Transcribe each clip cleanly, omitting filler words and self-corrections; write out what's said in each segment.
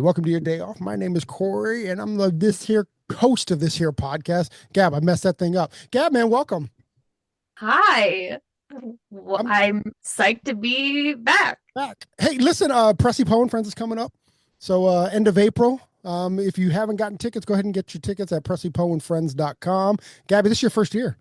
welcome to your day off. My name is Corey, and I'm the this here host of this here podcast. Gab, I messed that thing up. Gab, man, welcome. Hi. Well, I'm I'm psyched to be back. back. Hey, listen, Pressy Poe and Friends is coming up. So end of April. If you haven't gotten tickets, go ahead and get your tickets at pressypoeandfriends.com. Gabby, this is your first year.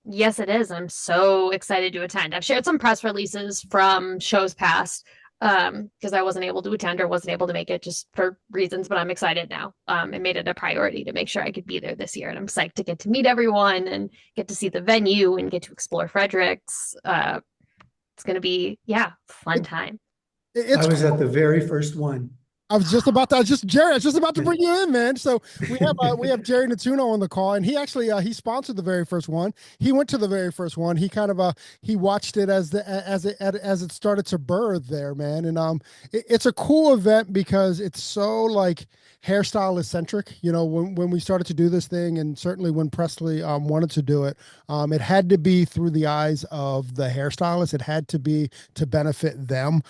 Yes, it is. I'm so excited to attend. I've shared some press releases from shows past because I wasn't able to attend or wasn't able to make it just for reasons, but I'm excited now. I made it a priority to make sure I could be there this year, and I'm psyched to get to meet everyone and get to see the venue and get to explore Fredericks. It's going to be, yeah, fun It, time. it's I was at cool. the very first one. I was just about to, I was just Jerry, I was just about to bring you in, man. So we have Jerry Nettuno on the call, and he actually he sponsored the very first one. He went to the very first one. He kind of he watched it as it started to birth there, man. And it's a cool event because it's so like hairstyle centric. You know, when we started to do this thing, and certainly when Presley wanted to do it, it had to be through the eyes of the hairstylist. It had to be to benefit them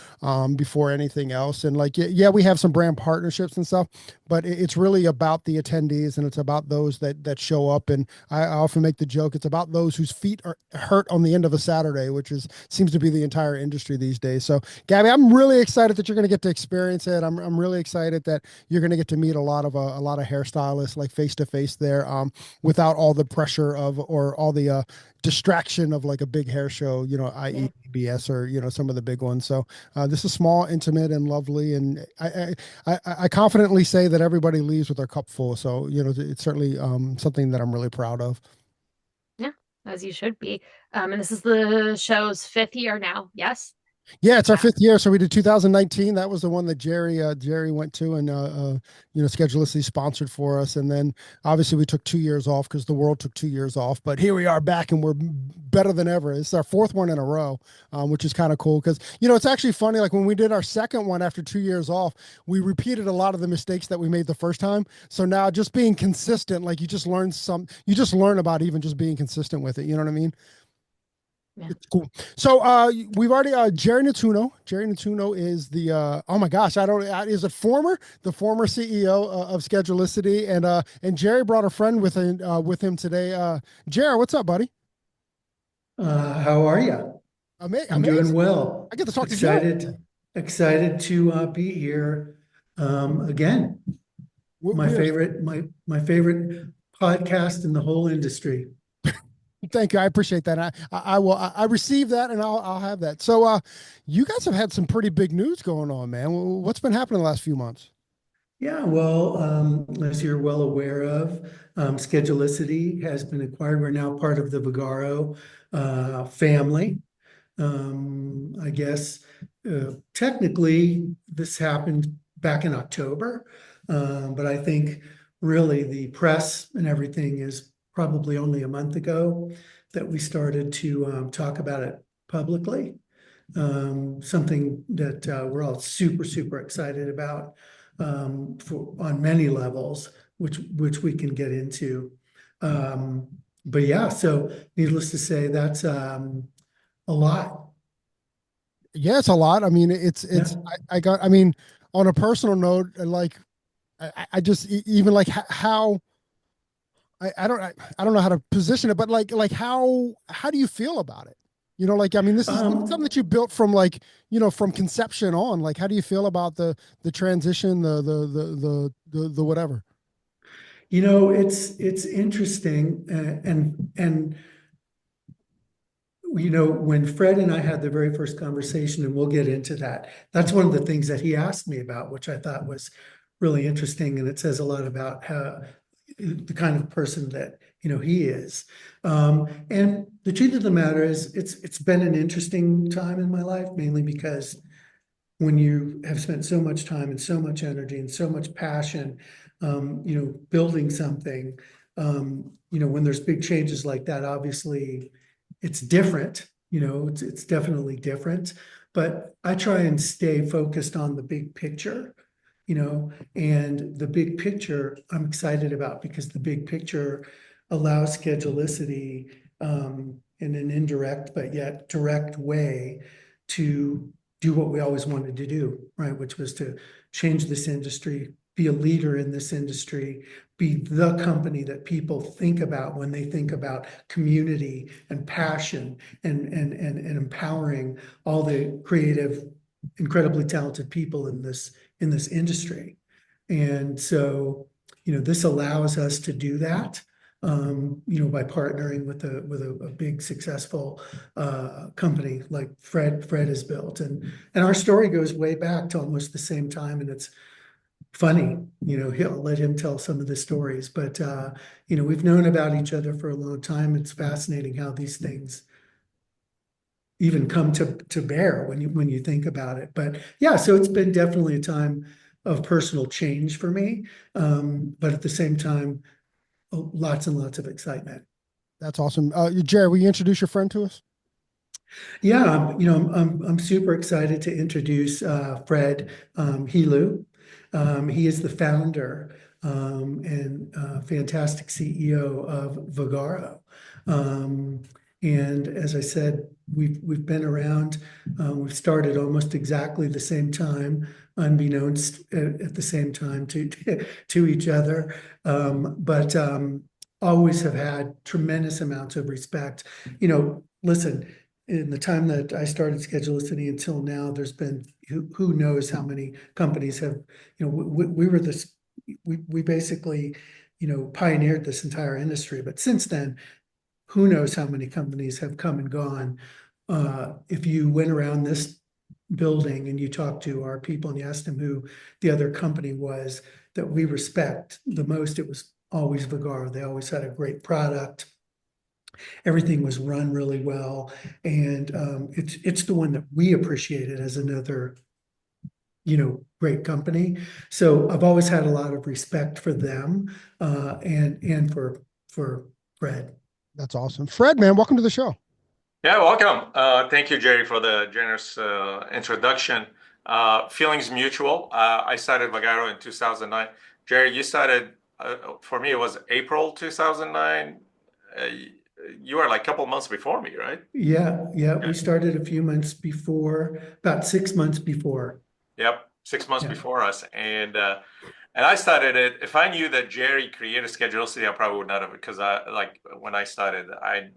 before anything else. And like, yeah, we have some brand partnerships and stuff, but it's really about the attendees, and it's about those that show up. And I often make the joke, it's about those whose feet are hurt on the end of a Saturday, which is seems to be the entire industry these days. So, Gabby, I'm really excited that you're going to get to experience it. I'm really excited that you're going to get to meet a lot of hairstylists like face to face there, without all the pressure of or all the distraction of like a big hair show, Yeah. i.e. BS or some of the big ones. So this is small, intimate, and lovely, and I confidently say that everybody leaves with their cup full. So it's certainly something that I'm really proud of. Yeah, as you should be. And this is the show's fifth year now. Yes. Yeah, it's our Yeah. fifth year. So we did 2019. That was the one that Jerry went to, and Schedulicity sponsored for us. And then obviously we took 2 years off because the world took 2 years off. But here we are back, and we're better than ever. It's our fourth one in a row, which is kind of cool because it's actually funny. Like when we did our second one after 2 years off, we repeated a lot of the mistakes that we made the first time. So now just being consistent, like you just learn about even just being consistent with it. You know what I mean? Yeah. It's cool. So we've already Jerry Nettuno. Jerry Nettuno is the oh my gosh, I don't is it the former CEO of Schedulicity, and Jerry brought a friend with him today. Jerry, what's up, buddy? How are you? I'm doing Amazing. well. I get to talk to Jerry. Excited to be here again. We are, My favorite podcast in the whole industry. thank you. I appreciate that. I will I received that, and I'll have that. So you guys have had some pretty big news going on, man. What's been happening the last few months? Yeah, well, as you're well aware of, Schedulicity has been acquired. We're now part of the Vagaro family. I guess technically this happened back in October, but I think really the press and everything is probably only a month ago that we started to talk about it publicly. Something that we're all super, super excited about on many levels, which we can get into. But yeah, so needless to say, that's a lot. Yeah, it's a lot. I mean, it's Yeah. I got. I mean, on a personal note, like I just even like how I don't know how to position it, but like how do you feel about it? Like I mean, this is something Um, that you built from like from conception on. Like, how do you feel about the transition, the whatever? it's interesting, and when Fred and I had the very first conversation, and we'll get into that, that's one of the things that he asked me about, which I thought was really interesting, and it says a lot about how the kind of person that he is. And the truth of the matter is, it's been an interesting time in my life, mainly because when you have spent so much time and so much energy and so much passion, building something, when there's big changes like that, obviously it's different, it's definitely different, but I try and stay focused on the big picture, and the big picture I'm excited about because the big picture allows Schedulicity in an indirect but yet direct way to do what we always wanted to do, right? Which was to change this industry be a leader in this industry, be the company that people think about when they think about community and passion and empowering all the creative, incredibly talented people in this industry. And so, this allows us to do that, by partnering with a big successful company like Fred has built. And our story goes way back to almost the same time, and it's funny, he'll let him tell some of the stories, but we've known about each other for a long time. It's fascinating how these things even come to bear when you think about it. But yeah, so it's been definitely a time of personal change for me, but at the same time, lots and lots of excitement. That's awesome. Jerry, will you introduce your friend to us? Yeah, I'm super excited to introduce Fred Helou. He is the founder and fantastic CEO of Vagaro. And as I said, we've been around. We've started almost exactly the same time, unbeknownst at the same time to each other. But always have had tremendous amounts of respect. Listen, in the time that I started Schedulicity until now, there's been who knows how many companies have, we basically, pioneered this entire industry. But since then, who knows how many companies have come and gone. If you went around this building and you talked to our people and you asked them who the other company was that we respect the most, it was always Vagaro. They always had a great product. Everything was run really well, and it's the one that we appreciated as another, great company. So I've always had a lot of respect for them, and for Fred. That's awesome. Fred, man, welcome to the show. Yeah, welcome. Thank you, Jerry, for the generous introduction. Feelings mutual. I started Vagaro in 2009. Jerry, you started, for me, it was April 2009. You were like a couple months before me, right? Yeah. We started a few months before, about 6 months before. Yep, 6 months before us. And I started it. If I knew that Jerry created Schedulicity, I probably would not have, because when I started, I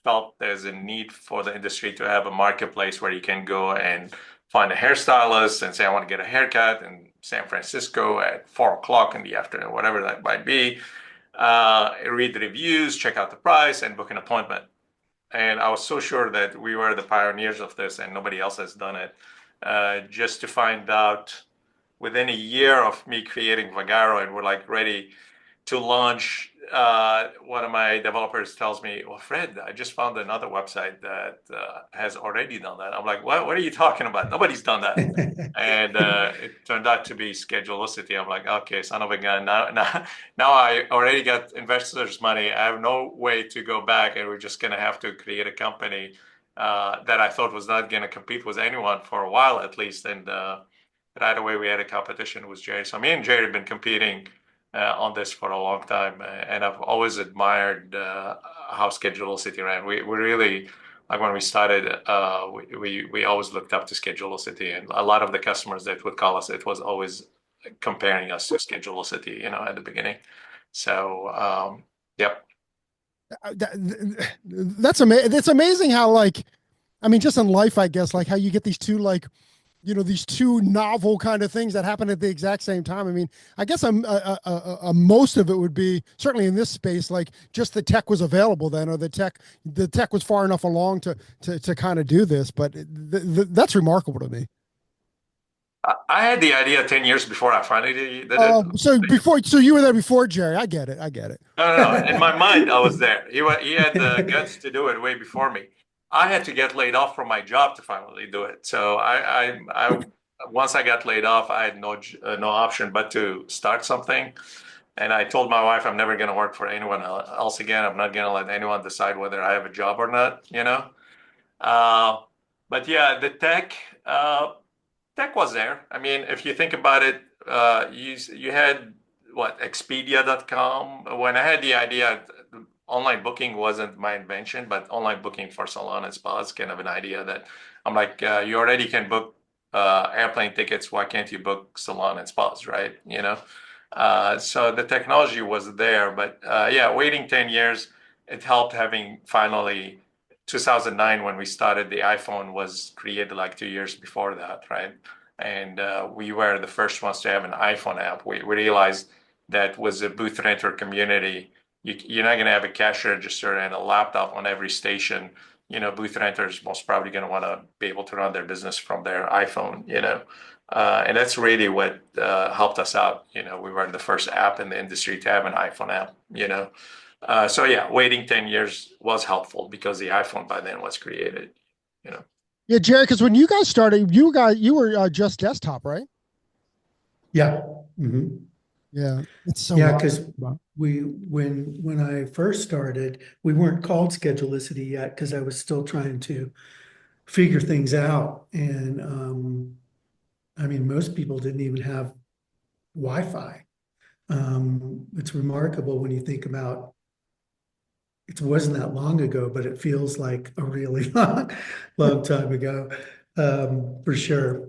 felt there's a need for the industry to have a marketplace where you can go and find a hairstylist and say, I want to get a haircut in San Francisco at 4 o'clock in the afternoon, whatever that might be. Read the reviews, check out the price, and book an appointment. And I was so sure that we were the pioneers of this and nobody else has done it. Just to find out within a year of me creating Vagaro and we're like ready to launch, one of my developers tells me, well, Fred, I just found another website that has already done that. I'm like, what are you talking about? Nobody's done that. And it turned out to be Schedulicity. I'm like, okay, son of a gun. Now I already got investors' money. I have no way to go back, and we're just going to have to create a company that I thought was not going to compete with anyone for a while, at least. And right away, we had a competition with Jerry. So me and Jerry have been competing on this for a long time, and I've always admired how Schedulicity ran. We really, like when we started, we always looked up to Schedulicity, and a lot of the customers that would call us, it was always comparing us to Schedulicity, at the beginning. So, yep. That's amazing. It's amazing how, just in life, I guess, how you get these two, these two novel kind of things that happen at the exact same time. I mean, I guess most of it would be, certainly in this space, just the tech was available then, or the tech was far enough along to kind of do this. But that's remarkable to me. I had the idea 10 years before I finally did it. So you were there before Jerry. I get it. No. In my mind, I was there. He had the guts to do it way before me. I had to get laid off from my job to finally do it. So I once I got laid off, I had no option but to start something. And I told my wife, I'm never going to work for anyone else again. I'm not going to let anyone decide whether I have a job or not, But yeah, the tech was there. I mean, if you think about it, you had Expedia.com. When I had the idea, online booking wasn't my invention, but online booking for salon and spas kind of an idea that I'm like, you already can book airplane tickets, why can't you book salon and spas, right? So the technology was there, but yeah, waiting 10 years, it helped having finally 2009 when we started, the iPhone was created like 2 years before that, right? And we were the first ones to have an iPhone app. We realized that was a booth renter community. You're not going to have a cash register and a laptop on every station. Booth renters most probably going to want to be able to run their business from their iPhone. And that's really what helped us out. We were the first app in the industry to have an iPhone app. So yeah, waiting 10 years was helpful because the iPhone by then was created. Yeah, Jerry, because when you guys started, you were just desktop, right? Yeah. Mm-hmm. Yeah, it's so Yeah, hard. because when I first started, we weren't called Schedulicity yet because I was still trying to figure things out. And I mean, most people didn't even have Wi-Fi. It's remarkable when you think about it wasn't that long ago, but it feels like a really long time ago, for sure.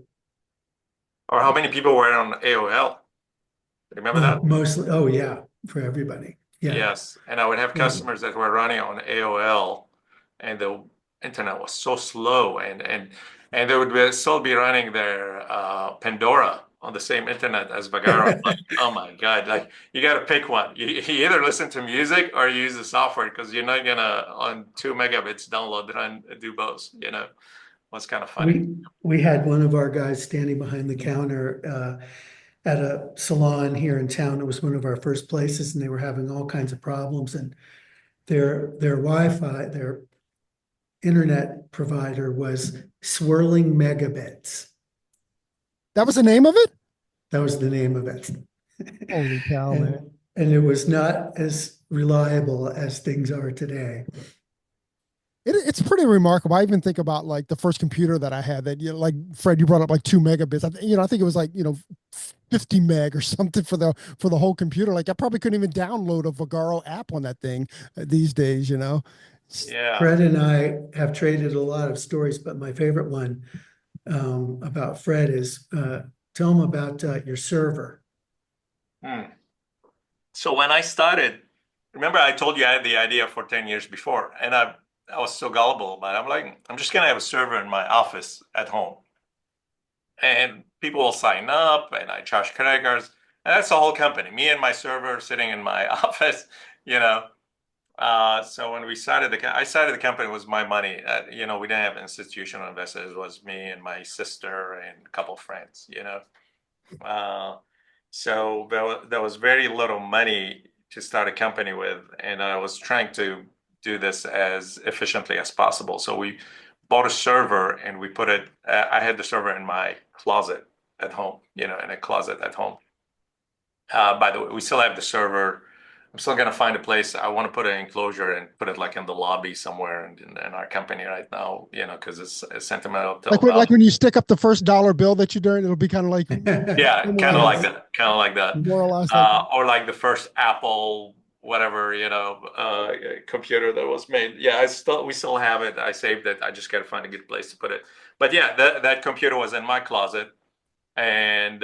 Or how many people were on AOL? Remember that? Mostly, oh yeah, for everybody. Yeah. Yes. And I would have Yeah. customers that were running on AOL and the internet was so slow and they would still be running their Pandora on the same internet as Vagaro. Like, oh my God, like you got to pick one. You either listen to music or you use the software because you're not gonna on 2 megabits download and do both, was kind of funny. We had one of our guys standing behind the counter at a salon here in town. It was one of our first places, and they were having all kinds of problems. And their Wi-Fi, their internet provider was swirling megabits. That was the name of it? That was the name of it. Holy cow, man. And it was not as reliable as things are today. It's pretty remarkable. I even think about like the first computer that I had that, like Fred, you brought up like 2 megabits. I think it was like, 50 meg or something for the whole computer. Like I probably couldn't even download a Vagaro app on that thing these days. Yeah. Fred and I have traded a lot of stories, but my favorite one about Fred is tell him about your server. So when I started, remember I told you I had the idea for 10 years before, and I was so gullible, but I'm like, I'm just gonna have a server in my office at home. And people will sign up and I charge credit cards. And that's the whole company. Me and my server sitting in my office. So when I started the company, it was my money. We didn't have institutional investors. It was me and my sister and a couple of friends. So there was very little money to start a company with, and I was trying to do this as efficiently as possible. So we bought a server and we put it. I had the server in my closet at home, in a closet at home. By the way, we still have the server. I'm still gonna find a place. I want to put an enclosure and put it like in the lobby somewhere in our company right now, because it's sentimental. Like when you stick up the first dollar bill that you do, it'll be kind of like yeah, kind of like that, more or less like or like the first Apple whatever computer that was made. Yeah, we still have it. I saved it. I just gotta find a good place to put it. But yeah, that computer was in my closet, and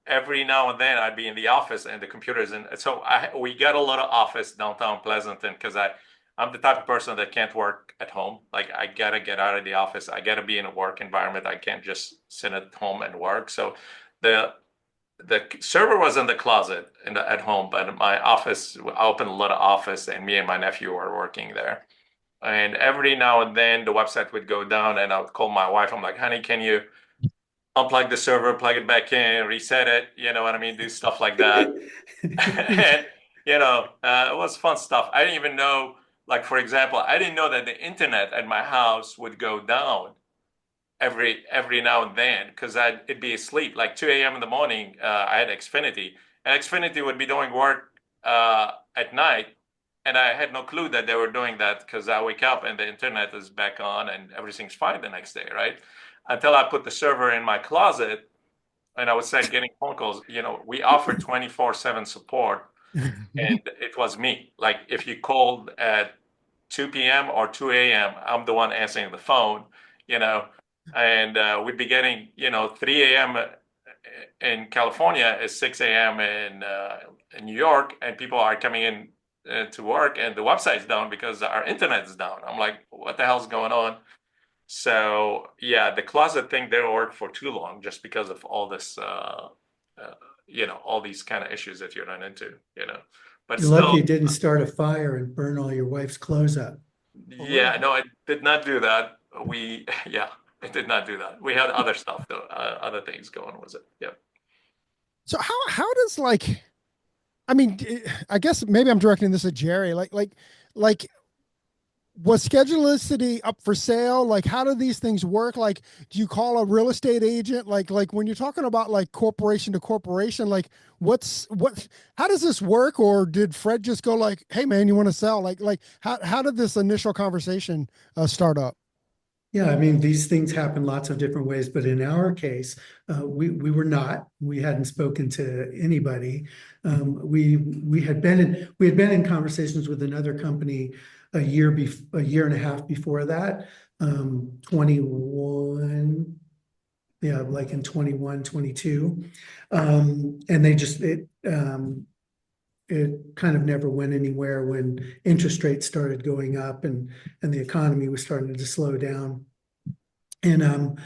every now and then I'd be in the office and the computer's in. So we got a lot of office downtown Pleasanton because I'm the type of person that can't work at home. Like I gotta get out of the office. I gotta be in a work environment. I can't just sit at home and work. So the server was in the closet at home, but in my office, I opened a lot of office and me and my nephew were working there. And every now and then the website would go down and I would call my wife. I'm like, honey, can you unplug the server, plug it back in, reset it, you know what I mean? Do stuff like that. And, it was fun stuff. I didn't even know, like, for example, I didn't know that the internet at my house would go down every now and then because it'd be asleep. Like 2 a.m. in the morning, I had Xfinity, and Xfinity would be doing work at night. And I had no clue that they were doing that because I wake up and the internet is back on and everything's fine the next day, right? Until I put the server in my closet and I would start getting phone calls. We offer 24/7 support, and it was me. Like if you called at 2 p.m. or 2 a.m., I'm the one answering the phone, and we'd be getting, 3 a.m. in California is 6 a.m. In New York, and people are coming in to work, and the website's down because our internet is down. I'm like, what the hell's going on? So yeah, the closet thing didn't work for too long just because of all this, all these kind of issues that you run into. But You're lucky still, it didn't start a fire and burn all your wife's clothes up. yeah, no, it did not do that. Yeah, it did not do that. We had other stuff though, other things going with it. Yeah. So how does like, I mean, I guess maybe I'm directing this at Jerry. Like was Schedulicity up for sale? Like, how do these things work? Like, do you call a real estate agent? Like when you're talking about like corporation to corporation, like how does this work? Or did Fred just go like, hey man, you want to sell? Like how did this initial conversation start up? Yeah, I mean, these things happen lots of different ways, but in our case, we were not. We hadn't spoken to anybody. We had been in conversations with another company a year and a half before that, 21, yeah, like in 21, 22. And it kind of never went anywhere when interest rates started going up and the economy was starting to slow down. And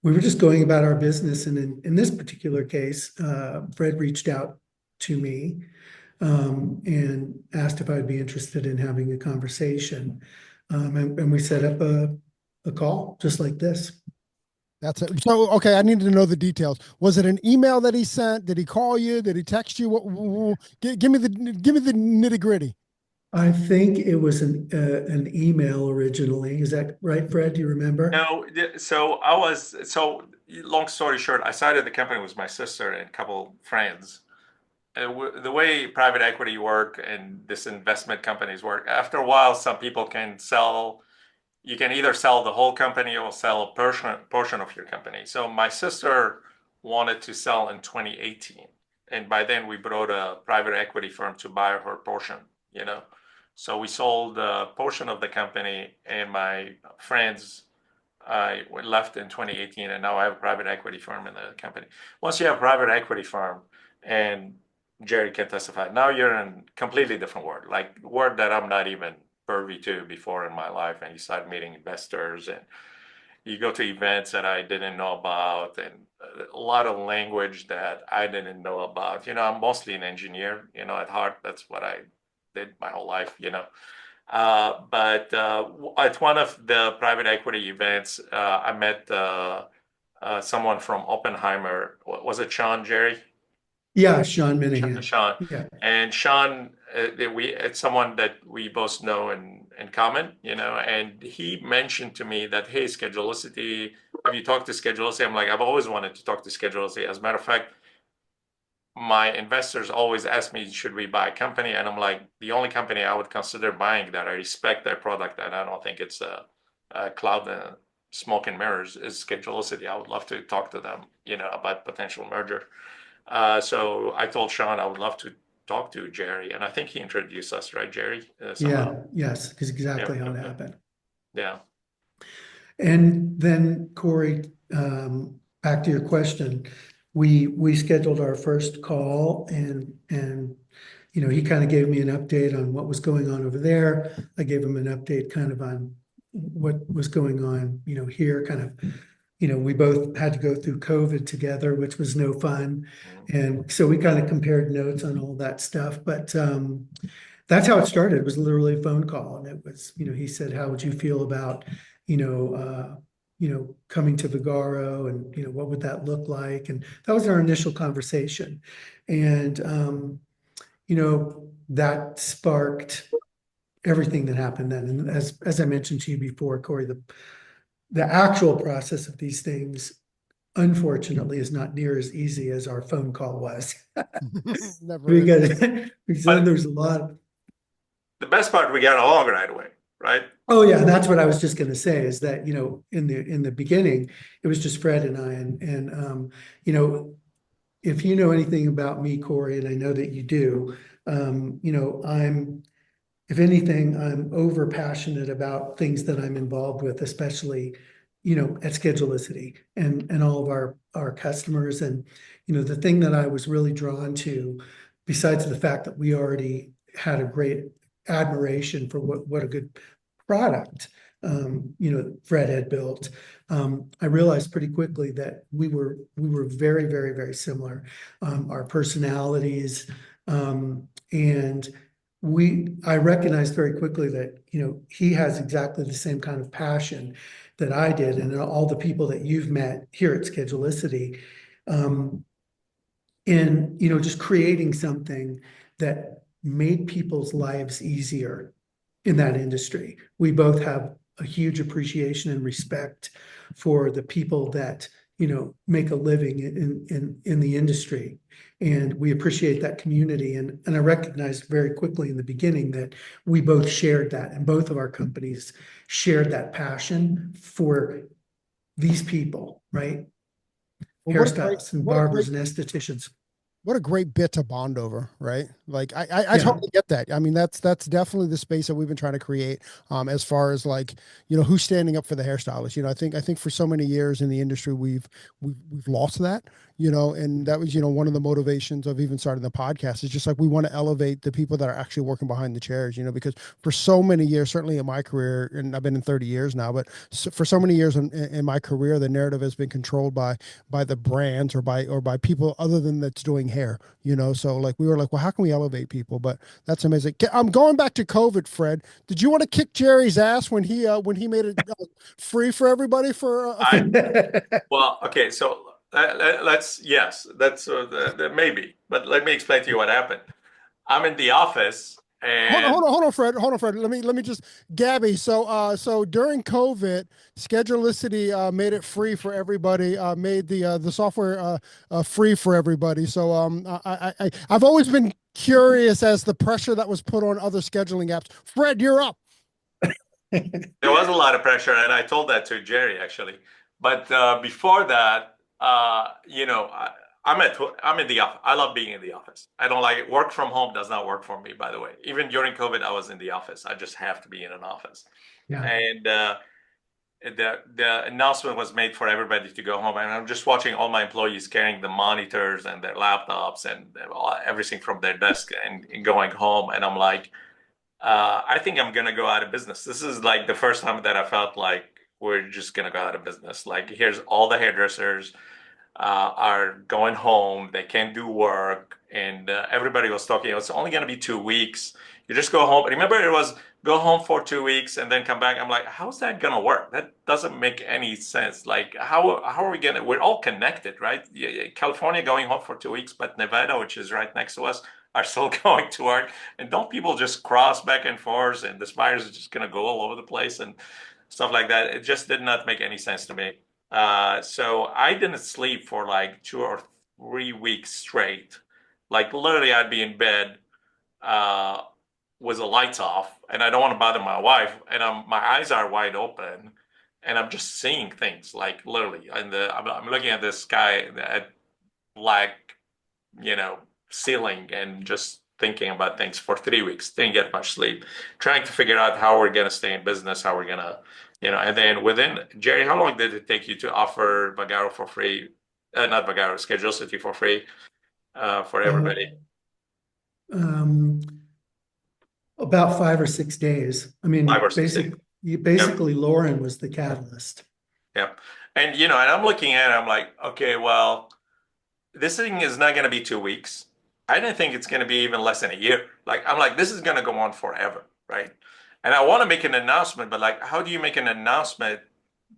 we were just going about our business. And in this particular case, Fred reached out to me and asked if I'd be interested in having a conversation. And we set up a call just like this. That's it. So, okay, I need to know the details. Was it an email that he sent? Did he call you? Did he text you? Give me the nitty gritty. I think it was an email originally. Is that right, Fred? Do you remember? No, so long story short, I started the company with my sister and a couple friends. The way private equity work and this investment companies work, after a while, some people can sell. You can either sell the whole company or sell a portion of your company. So my sister wanted to sell in 2018, and by then we brought a private equity firm to buy her portion. You know, so we sold a portion of the company, and my friends I left in 2018, and now I have a private equity firm in the company. Once you have a private equity firm, and Jerry can testify, now you're in a completely different world, like world that I'm not even privy to before in my life. And you start meeting investors, and you go to events that I didn't know about, and a lot of language that I didn't know about. I'm mostly an engineer, at heart. That's what I did my whole life. But at one of the private equity events, I met someone from Oppenheimer. Was it Sean, Jerry? Yeah, Sean Minahan. Sean. Yeah. And Sean, it's someone that we both know in common, and he mentioned to me that, hey, Schedulicity, have you talked to Schedulicity? I'm like, I've always wanted to talk to Schedulicity. As a matter of fact, my investors always ask me, should we buy a company? And I'm like, the only company I would consider buying that I respect their product and I don't think it's a cloud and smoke and mirrors is Schedulicity. I would love to talk to them, about potential merger. So I told Sean I would love to talk to Jerry, and I think he introduced us, right, Jerry? Yeah, yes, because exactly Yeah, how it yeah, happened. yeah. And then Corey, back to your question, we scheduled our first call and he kind of gave me an update on what was going on over there. I gave him an update kind of on what was going on, here kind of, we both had to go through COVID together, which was no fun. And so we kind of compared notes on all that stuff. But that's how it started. It was literally a phone call. And it was, he said, how would you feel about, coming to Vagaro and, what would that look like? And that was our initial conversation. And, that sparked everything that happened then. And as I mentioned to you before, Corey, the actual process of these things, unfortunately, is not near as easy as our phone call was. Never is. Because But there's a lot of, the best part, we got along right away, right? oh yeah, that's what I was just gonna say is that, in the beginning, it was just Fred and I and if you know anything about me, Corey, and I know that you do, if anything, I'm over passionate about things that I'm involved with, especially at Schedulicity and all of our customers. And, the thing that I was really drawn to, besides the fact that we already had a great admiration for what a good product, Fred had built, I realized pretty quickly that we were very, very, very similar, our personalities, and I recognized very quickly that, he has exactly the same kind of passion that I did, and all the people that you've met here at Schedulicity, in, just creating something that made people's lives easier in that industry. We both have a huge appreciation and respect for the people that, make a living in the industry. And we appreciate that community. And I recognized very quickly in the beginning that we both shared that, and both of our companies shared that passion for these people, right? Well, Hairstylists and barbers and estheticians. what a great bit to bond over, right? Like I totally get that. I mean, that's definitely the space that we've been trying to create. As far as like, who's standing up for the hairstylist. I think for so many years in the industry we've lost that, and that was, one of the motivations of even starting the podcast is just like we want to elevate the people that are actually working behind the chairs, because for so many years, certainly in my career, and I've been in 30 years now, but for so many years in my career, the narrative has been controlled by the brands or by people other than that's doing hair, so like we were like, well, how can we elevate people? But that's amazing. I'm going back to COVID, Fred. Did you want to kick Jerry's ass when he made it free for everybody for well, okay, so yes, that's maybe, but let me explain to you what happened. I'm in the office and hold on, Fred. Let me just Gabby. So during COVID, Schedulicity made it free for everybody. Made the software free for everybody. So I've always been curious as the pressure that was put on other scheduling apps. Fred, you're up. there was a lot of pressure, and I told that to Jerry actually. But before that, I'm in the office. I love being in the office. I don't like it. Work from home does not work for me, by the way. Even during COVID, I was in the office. I just have to be in an office. Yeah. And the announcement was made for everybody to go home, and I'm just watching all my employees carrying the monitors and their laptops and everything from their desk and going home. And I'm like, I think I'm gonna go out of business. This is like the first time that I felt like we're just gonna go out of business. Like here's all the hairdressers are going home. They can't do work, and everybody was talking. It's only going to be 2 weeks. You just go home. Remember, it was go home for 2 weeks and then come back. I'm like, how's that going to work? That doesn't make any sense. Like, how are we going to? We're all connected, right? California going home for 2 weeks, but Nevada, which is right next to us, are still going to work. And don't people just cross back and forth, and the spiders are just going to go all over the place and stuff like that? It just did not make any sense to me. So I didn't sleep for like 2 or 3 weeks straight. Like literally, I'd be in bed with the lights off, and I don't want to bother my wife, and my eyes are wide open, and I'm just seeing things like literally, and I'm looking at the sky at black, ceiling, and just thinking about things for 3 weeks. Didn't get much sleep, trying to figure out how we're gonna stay in business, how we're gonna. And then Jerry, how long did it take you to offer Vagaro for free? Not Vagaro, Schedulicity for free for everybody? About 5 or 6 days. I mean, 5 or 6 days. Basically, Lauren was the catalyst. Yeah. And, and I'm looking at it, I'm like, okay, well, this thing is not going to be 2 weeks. I didn't think it's going to be even less than a year. Like, I'm like, this is going to go on forever, right? And I want to make an announcement, but like, how do you make an announcement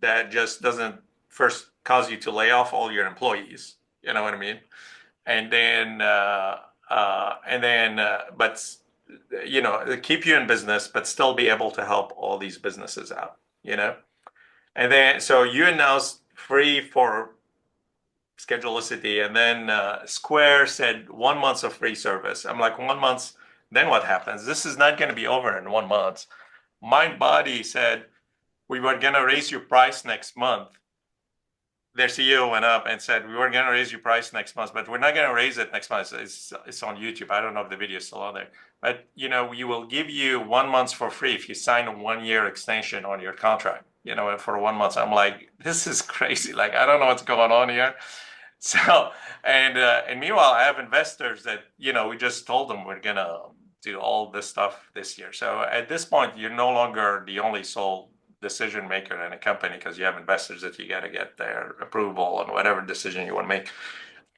that just doesn't first cause you to lay off all your employees? You know what I mean? And then, but keep you in business, but still be able to help all these businesses out. And then, so you announced free for Schedulicity, and then Square said 1 month of free service. I'm like, 1 month. Then what happens? This is not going to be over in 1 month. MindBody said we were going to raise your price next month. Their CEO went up and said we were going to raise your price next month, but we're not going to raise it next month. It's on YouTube. I don't know if the video is still on there, but we will give you 1 month for free if you sign a 1 year extension on your contract. for 1 month. I'm like, this is crazy. Like, I don't know what's going on here. So, and meanwhile, I have investors that, we just told them we're gonna do all this stuff this year. So at this point, you're no longer the only sole decision maker in a company because you have investors that you got to get their approval on whatever decision you want to make.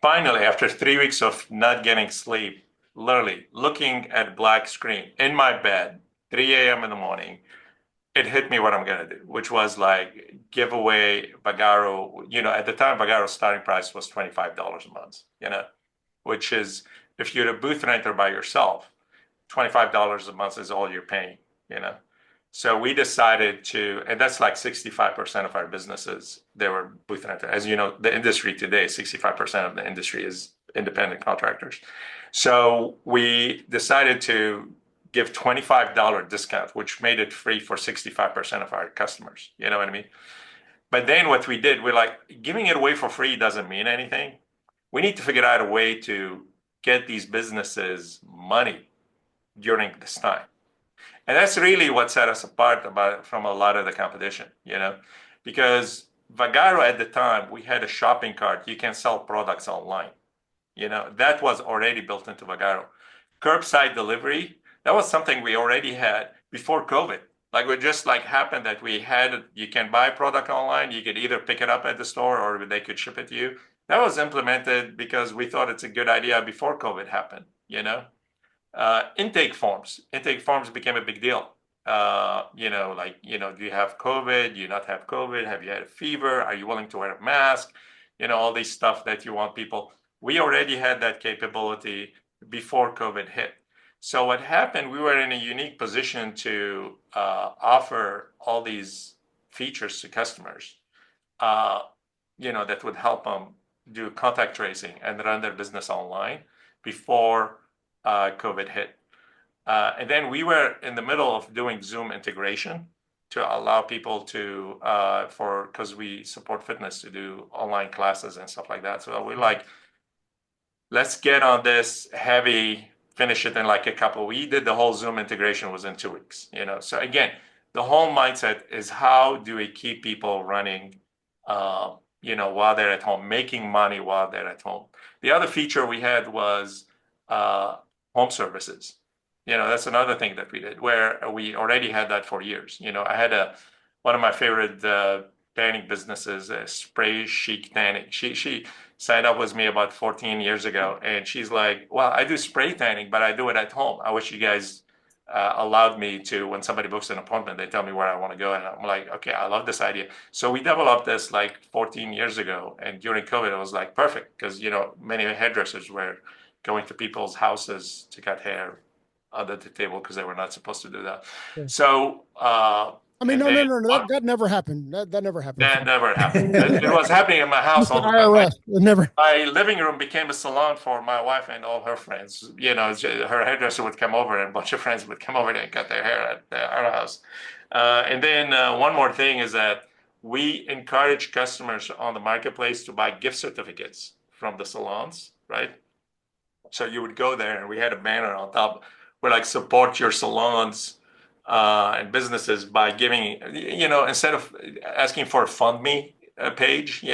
Finally, after 3 weeks of not getting sleep, literally looking at black screen in my bed, 3 a.m. in the morning, it hit me what I'm gonna do, which was like give away Vagaro. At the time, Vagaro's starting price was $25 a month, which is, if you're a booth renter by yourself, $25 a month is all you're paying, you know. So we decided to, and that's like 65% of our businesses, they were booth renter. As you know, the industry today, 65% of the industry is independent contractors. So we decided to give $25 discount, which made it free for 65% of our customers. You know what I mean? But then what we did, we're like, giving it away for free doesn't mean anything. We need to figure out a way to get these businesses money during this time. And that's really what set us apart from a lot of the competition, because Vagaro at the time, we had a shopping cart. You can sell products online. That was already built into Vagaro. Curbside delivery, that was something we already had before COVID. Like, it just like happened that you can buy product online. You could either pick it up at the store or they could ship it to you. That was implemented because we thought it's a good idea before COVID happened, Intake forms became a big deal. Do you have COVID? Do you not have COVID? Have you had a fever? Are you willing to wear a mask? All these stuff that you want people. We already had that capability before COVID hit. So what happened, we were in a unique position to offer all these features to customers, that would help them do contact tracing and run their business online before COVID hit. And then we were in the middle of doing Zoom integration to allow people to, because we support fitness, to do online classes and stuff like that. So we're like, let's get on this heavy, finish it in like a couple. We did the whole Zoom integration was in 2 weeks, So again, the whole mindset is how do we keep people running, while they're at home, making money while they're at home. The other feature we had was home services. That's another thing that we did where we already had that for years. I had one of my favorite tanning businesses, Spray Chic Tanning. She signed up with me about 14 years ago, and she's like, well, I do spray tanning, but I do it at home. I wish you guys allowed me to, when somebody books an appointment, they tell me where I want to go. And I'm like, okay, I love this idea. So we developed this like 14 years ago. And during COVID, it was like perfect because, many hairdressers were going to people's houses to cut hair under the table because they were not supposed to do that. Yeah. So, I mean, no, that never happened. That never happened. That never happened. It was happening in my house all the time. IRS. It never. My living room became a salon for my wife and all her friends. Her hairdresser would come over, and a bunch of friends would come over and cut their hair at our house. And then one more thing is that we encourage customers on the marketplace to buy gift certificates from the salons, right? So you would go there, and we had a banner on top where like support your salons and businesses by giving, instead of asking for a fund me page,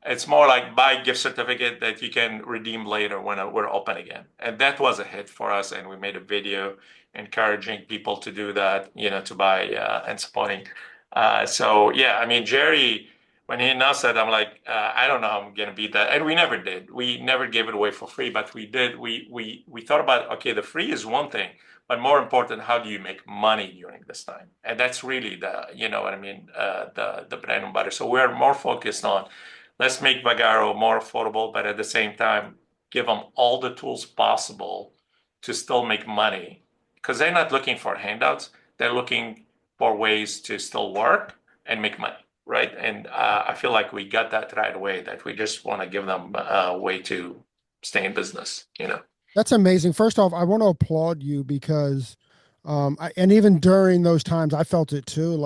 it's more like buy gift certificate that you can redeem later when we're open again. And that was a hit for us. And we made a video encouraging people to do that, to buy and supporting. So yeah, I mean, Jerry, when he announced that, I'm like, I don't know how I'm going to beat that. And we never did. We never gave it away for free, but we did. We thought about, okay, the free is one thing, but more important, how do you make money during this time? And that's really the bread and butter. So we're more focused on, let's make Vagaro more affordable, but at the same time, give them all the tools possible to still make money. Because they're not looking for handouts. They're looking for ways to still work and make money. Right. And I feel like we got that right away, that we just want to give them a way to stay in business, That's amazing. First off, I want to applaud you because And even during those times, I felt it too.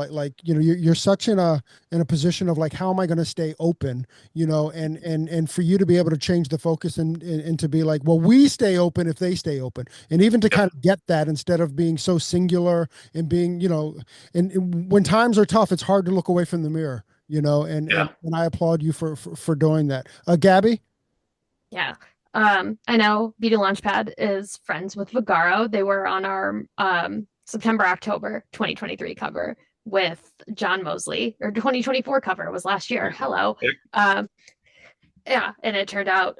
You're such in a position of like, how am I going to stay open? And for you to be able to change the focus and to be like, well, we stay open if they stay open, and even to kind of get that instead of being so singular and being, and when times are tough, it's hard to look away from the mirror. Yeah. And I applaud you for doing that. Gabby. Yeah. I know Beauty Launchpad is friends with Vagaro. They were on our September October 2023 cover with John Mosley, or 2024 cover was last year. Hello. Um, yeah, and it turned out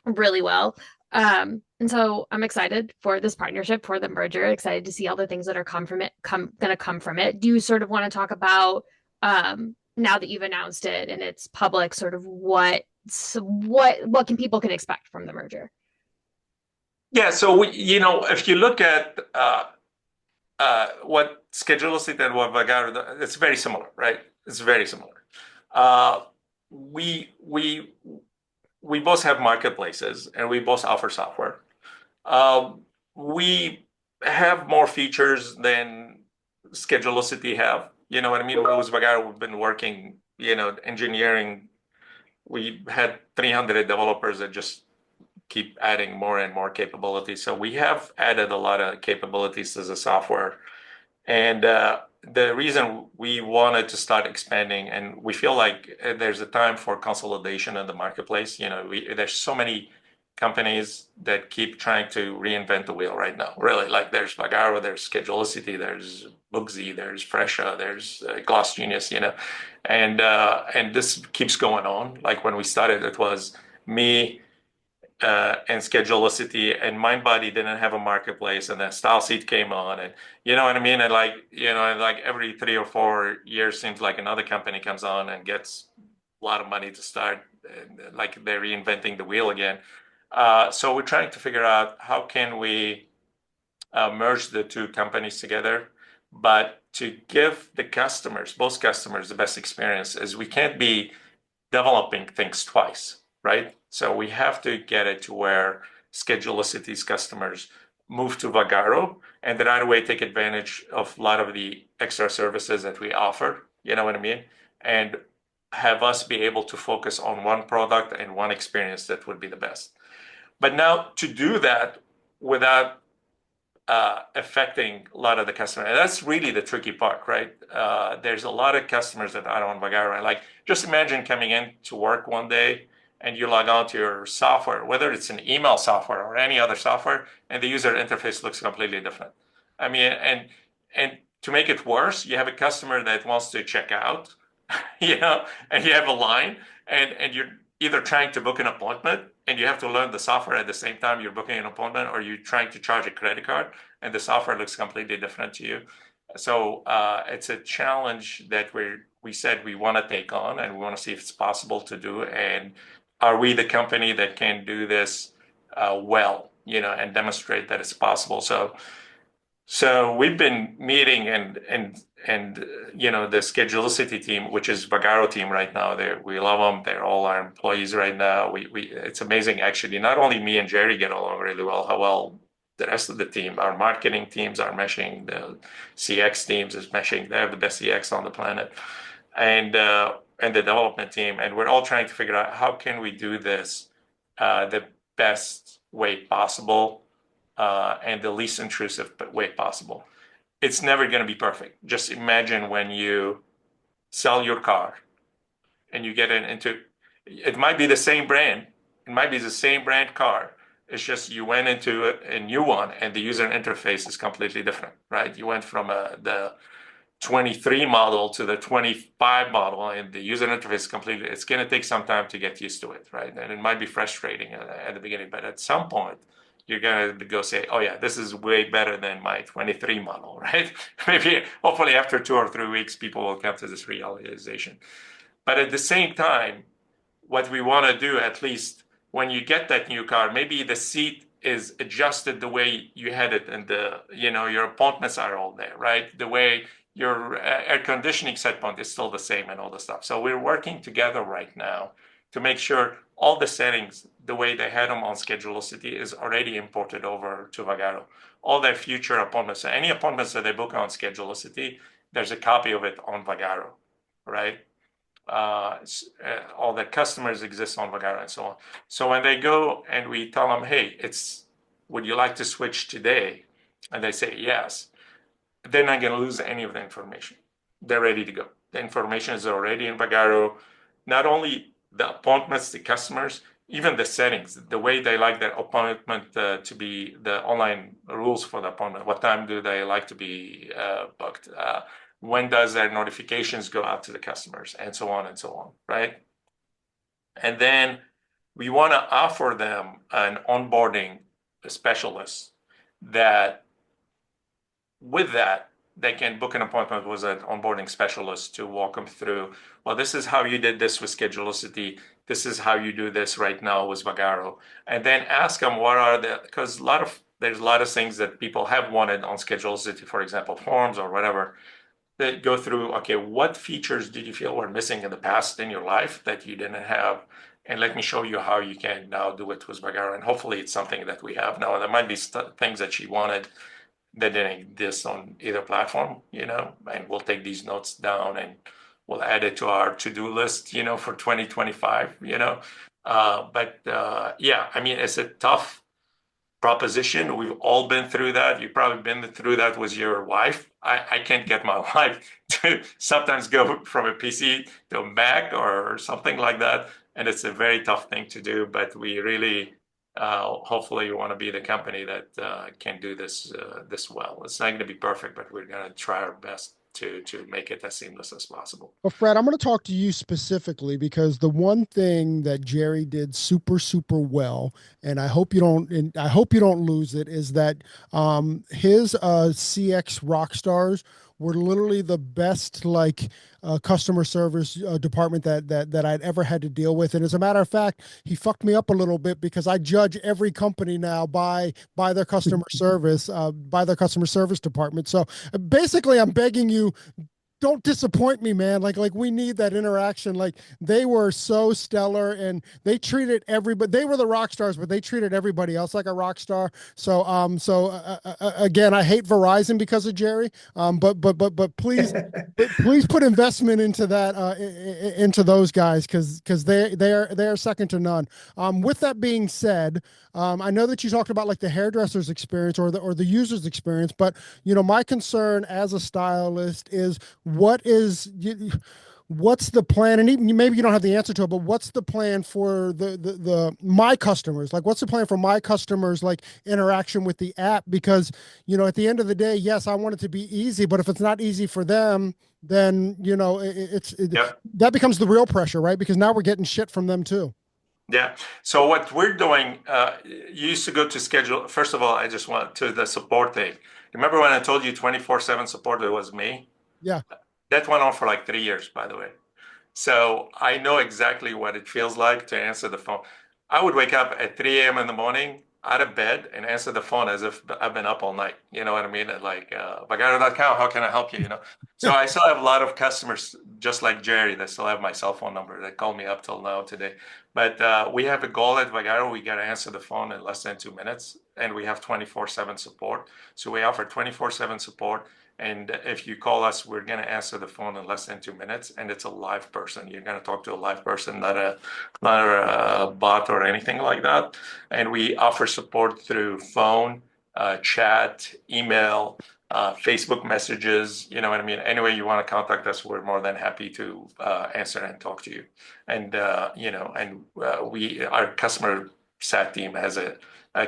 really well. And so I'm excited for this partnership, for the merger, excited to see all the things that are gonna come from it. Do you sort of want to talk about now that you've announced it and it's public, sort of what can people can expect from the merger? Yeah, so if you look at what Schedulicity and what Vagaro, it's very similar, right? It's very similar. We we we both have marketplaces and we both offer software. We have more features than Schedulicity have. You know what I mean? With Vagaro, we've been working, engineering. We had 300 developers that just keep adding more and more capabilities. So we have added a lot of capabilities to the software. And the reason we wanted to start expanding, and we feel like there's a time for consolidation in the marketplace. There's so many companies that keep trying to reinvent the wheel right now. Really, like there's Vagaro, there's Schedulicity, there's Booksy, there's Fresha, there's Gloss Genius, and this keeps going on. Like when we started, it was me and Schedulicity, and MindBody didn't have a marketplace, and then StyleSeat came on, and you know what I mean. And like every 3 or 4 years, seems like another company comes on and gets a lot of money to start, like they're reinventing the wheel again. So we're trying to figure out how can we merge the two companies together, but to give the customers, both customers, the best experience, is we can't be developing things twice, right? So we have to get it to where Schedulicity's customers move to Vagaro and then right away take advantage of a lot of the extra services that we offer, you know what I mean? And have us be able to focus on one product and one experience that would be the best. But now to do that without affecting a lot of the customer. And that's really the tricky part, right? There's a lot of customers that are on Vagaro. Like, just imagine coming in to work one day and you log on to your software, whether it's an email software or any other software, and the user interface looks completely different. I mean, and to make it worse, you have a customer that wants to check out, and you have a line, and you're either trying to book an appointment and you have to learn the software at the same time you're booking an appointment, or you're trying to charge a credit card and the software looks completely different to you. So it's a challenge that we said we want to take on, and we want to see if it's possible to do. And are we the company that can do this well, and demonstrate that it's possible? So we've been meeting and the Schedulicity team, which is Vagaro team right now. We love them. They're all our employees right now. It's amazing actually. Not only me and Jerry get along really well, how well the rest of the team, our marketing teams are meshing, the CX teams is meshing. They have the best CX on the planet, and the development team, and we're all trying to figure out how can we do this the best way possible. And the least intrusive way possible. It's never going to be perfect. Just imagine when you sell your car and you get it might be the same brand. It might be the same brand car. It's just you went into a new one and the user interface is completely different, right? You went from the 23 model to the 25 model, and the user interface it's going to take some time to get used to it, right? And it might be frustrating at the beginning, but at some point, you're going to go say, oh yeah, this is way better than my 23 model, right? Maybe, hopefully after 2 or 3 weeks, people will come to this realization. But at the same time, what we want to do, at least when you get that new car, maybe the seat is adjusted the way you had it, and your appointments are all there, right? The way your air conditioning set point is still the same and all the stuff. So we're working together right now to make sure all the settings, the way they had them on Schedulicity, is already imported over to Vagaro. All their future appointments, any appointments that they book on Schedulicity, there's a copy of it on Vagaro, right? All their customers exist on Vagaro and so on. So when they go and we tell them, hey, would you like to switch today? And they say yes, they're not going to lose any of the information. They're ready to go. The information is already in Vagaro. Not only the appointments, the customers, even the settings, the way they like their appointment to be, the online rules for the appointment. What time do they like to be booked? When does their notifications go out to the customers, and so on, right? And then we want to offer them an onboarding specialist that with that, they can book an appointment with an onboarding specialist to walk them through, well, this is how you did this with Schedulicity. This is how you do this right now with Vagaro. And then ask them because there's a lot of things that people have wanted on Schedulicity, for example, forms or whatever, that go through, okay, what features did you feel were missing in the past in your life that you didn't have? And let me show you how you can now do it with Vagaro. And hopefully it's something that we have now. There might be things that she wanted that didn't exist on either platform, and we'll take these notes down and we'll add it to our to-do list, for 2025, but yeah, I mean, it's a tough proposition. We've all been through that. You've probably been through that with your wife. I can't get my wife to sometimes go from a PC to a Mac or something like that. And it's a very tough thing to do, but we really, hopefully you want to be the company that can do this well. It's not going to be perfect, but we're going to try our best to make it as seamless as possible. Well, Fred, I'm going to talk to you specifically because the one thing that Jerry did super, super well, and I hope you don't lose it, is that his CX rock stars were literally the best customer service department that I'd ever had to deal with. And as a matter of fact, he fucked me up a little bit because I judge every company now by their customer service, by their customer service department. So basically, I'm begging you, don't disappoint me, man. Like we need that interaction. Like they were so stellar and they treated everybody, they were the rock stars, but they treated everybody else like a rock star. So, again, I hate Verizon because of Jerry. But please, please put investment into that, into those guys. Cause they are second to none. With that being said, I know that you talked about like the hairdresser's experience or the user's experience, but my concern as a stylist is what's the plan? And even maybe you don't have the answer to it, but what's the plan for my customers? Like, what's the plan for my customers, like interaction with the app? Because, at the end of the day, yes, I want it to be easy, but if it's not easy for them, then, Yep. that becomes the real pressure, right? Because now we're getting shit from them too. Yeah. So what we're doing, you used to go to schedule. First of all, I just want to the support thing. Remember when I told you 24/7 support, it was me? Yeah. That went on for like 3 years, by the way. So I know exactly what it feels like to answer the phone. I would wake up at 3 a.m. in the morning out of bed and answer the phone as if I've been up all night. You know what I mean? Like, Vagaro.com, how can I help you? So I still have a lot of customers, just like Jerry, that still have my cell phone number that call me up till now today. But we have a goal at Vagaro. We got to answer the phone in less than 2 minutes, and we have 24/7 support. So we offer 24/7 support. And if you call us, we're going to answer the phone in less than 2 minutes, and it's a live person. You're going to talk to a live person, not a bot or anything like that. And we offer support through phone, chat, email, Facebook messages. You know what I mean? Any way you want to contact us, we're more than happy to answer and talk to you. And our customer sat team has a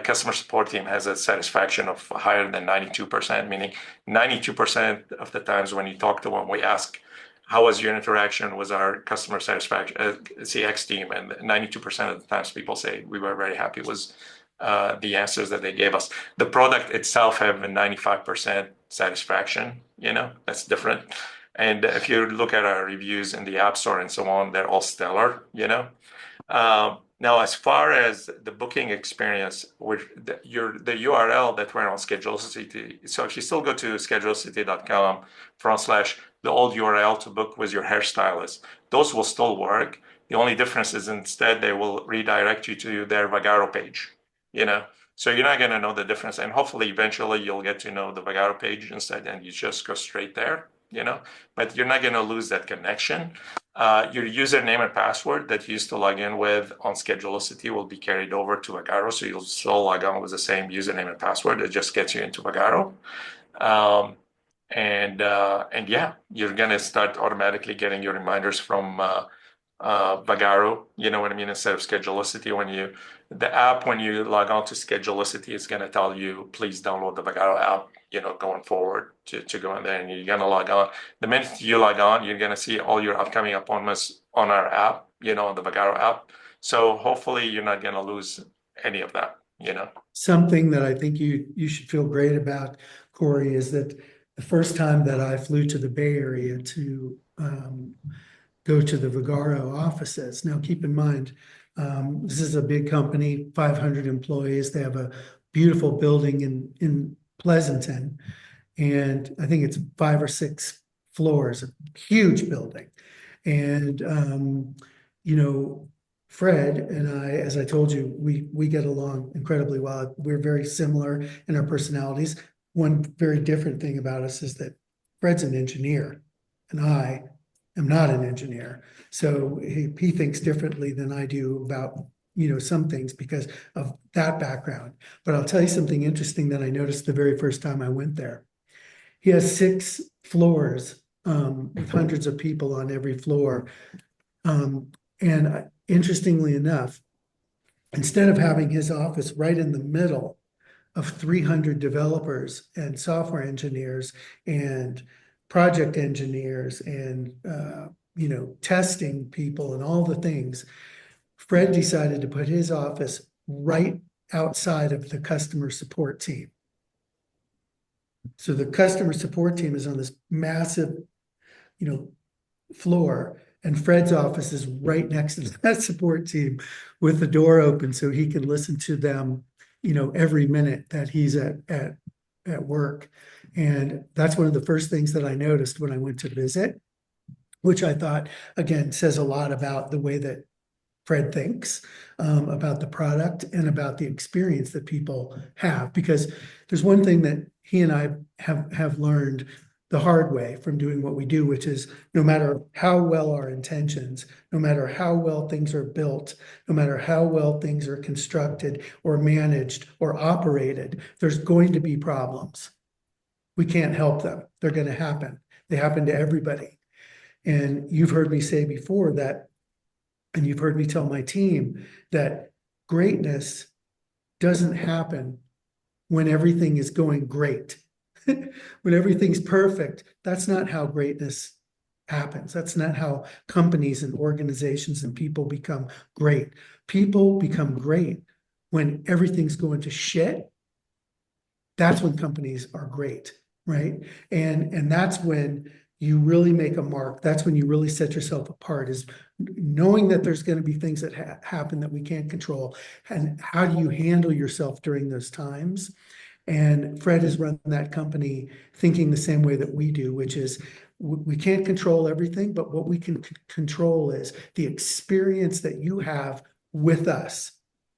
customer support team has a satisfaction of higher than 92%, meaning 92% of the times when you talk to them, we ask, how was your interaction with our customer satisfaction CX team? And 92% of the times people say we were very happy with the answers that they gave us. The product itself have a 95% satisfaction, that's different. And if you look at our reviews in the App Store and so on, they're all stellar, Now, as far as the booking experience, with the URL that we're on Schedulicity, so if you still go to schedulicity.com/the old URL to book with your hairstylist, those will still work. The only difference is instead they will redirect you to their Vagaro page, you know. So you're not going to know the difference. And hopefully eventually you'll get to know the Vagaro page instead, and you just go straight there, you know, but you're not going to lose that connection. Your username and password that you used to log in with on Schedulicity will be carried over to Vagaro. So you'll still log on with the same username and password. It just gets you into Vagaro. And yeah, you're going to start automatically getting your reminders from Vagaro, you know what I mean, instead of Schedulicity. The app, when you log on to Schedulicity, is going to tell you, please download the Vagaro app, you know, going forward to go in there, and you're going to log on. The minute you log on, you're going to see all your upcoming appointments on our app, you know, on the Vagaro app. So hopefully you're not going to lose any of that, you know. Something that I think you should feel great about, Corey, is that the first time that I flew to the Bay Area to go to the Vagaro offices. Now, keep in mind, this is a big company, 500 employees. They have a beautiful building in Pleasanton, and I think it's 5 or 6 floors, a huge building. And you know, Fred and I, as I told you, we get along incredibly well. We're very similar in our personalities. One very different thing about us is that Fred's an engineer, and I am not an engineer. So he thinks differently than I do about, you know, some things because of that background. But I'll tell you something interesting that I noticed the very first time I went there. He has 6 floors with hundreds of people on every floor. And interestingly enough, instead of having his office right in the middle of 300 developers and software engineers and project engineers and you know, testing people and all the things, Fred decided to put his office right outside of the customer support team. So the customer support team is on this massive, you know, floor, and Fred's office is right next to that support team with the door open so he can listen to them, you know, every minute that he's at work. And that's one of the first things that I noticed when I went to visit, which I thought, again, says a lot about the way that Fred thinks about the product and about the experience that people have. Because there's one thing that he and I have learned the hard way from doing what we do, which is no matter how well our intentions, no matter how well things are built, no matter how well things are constructed or managed or operated, there's going to be problems. We can't help them. They're going to happen. They happen to everybody. And you've heard me say before that, and you've heard me tell my team that greatness doesn't happen when everything is going great. When everything's perfect, that's not how greatness happens. That's not how companies and organizations and people become great. People become great when everything's going to shit. That's when companies are great, right? And that's when you really make a mark. That's when you really set yourself apart, is knowing that there's going to be things that happen that we can't control. And how do you handle yourself during those times? And Fred has run that company thinking the same way that we do, which is we can't control everything, but what we can control is the experience that you have with us.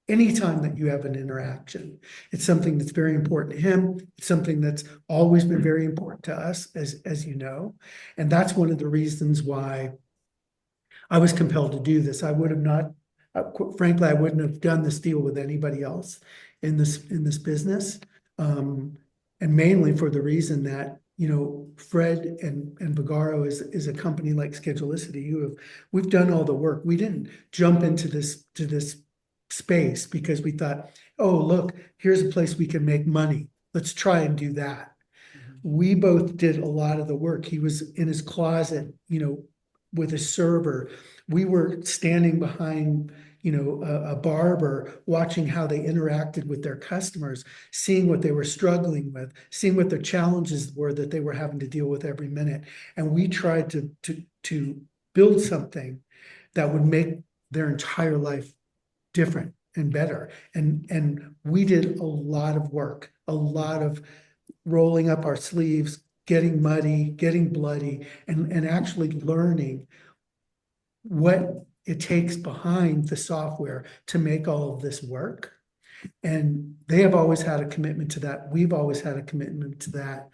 Anytime that you have an interaction, it's something that's very important to him. It's something that's always been very important to us, as you know. And that's one of the reasons why I was compelled to do this. I would have not, frankly, I wouldn't have done this deal with anybody else in this business. And mainly for the reason that, you know, Fred and Vagaro is a company like Schedulicity. We've done all the work. We didn't jump into this space because we thought, oh, look, here's a place we can make money. Let's try and do that. We both did a lot of the work. He was in his closet, you know, with a server. We were standing behind, you know, a barber, watching how they interacted with their customers, seeing what they were struggling with, seeing what their challenges were that they were having to deal with every minute. And we tried to build something that would make their entire life different and better. And we did a lot of work, a lot of rolling up our sleeves, getting muddy, getting bloody, and actually learning what it takes behind the software to make all of this work. And they have always had a commitment to that. We've always had a commitment to that.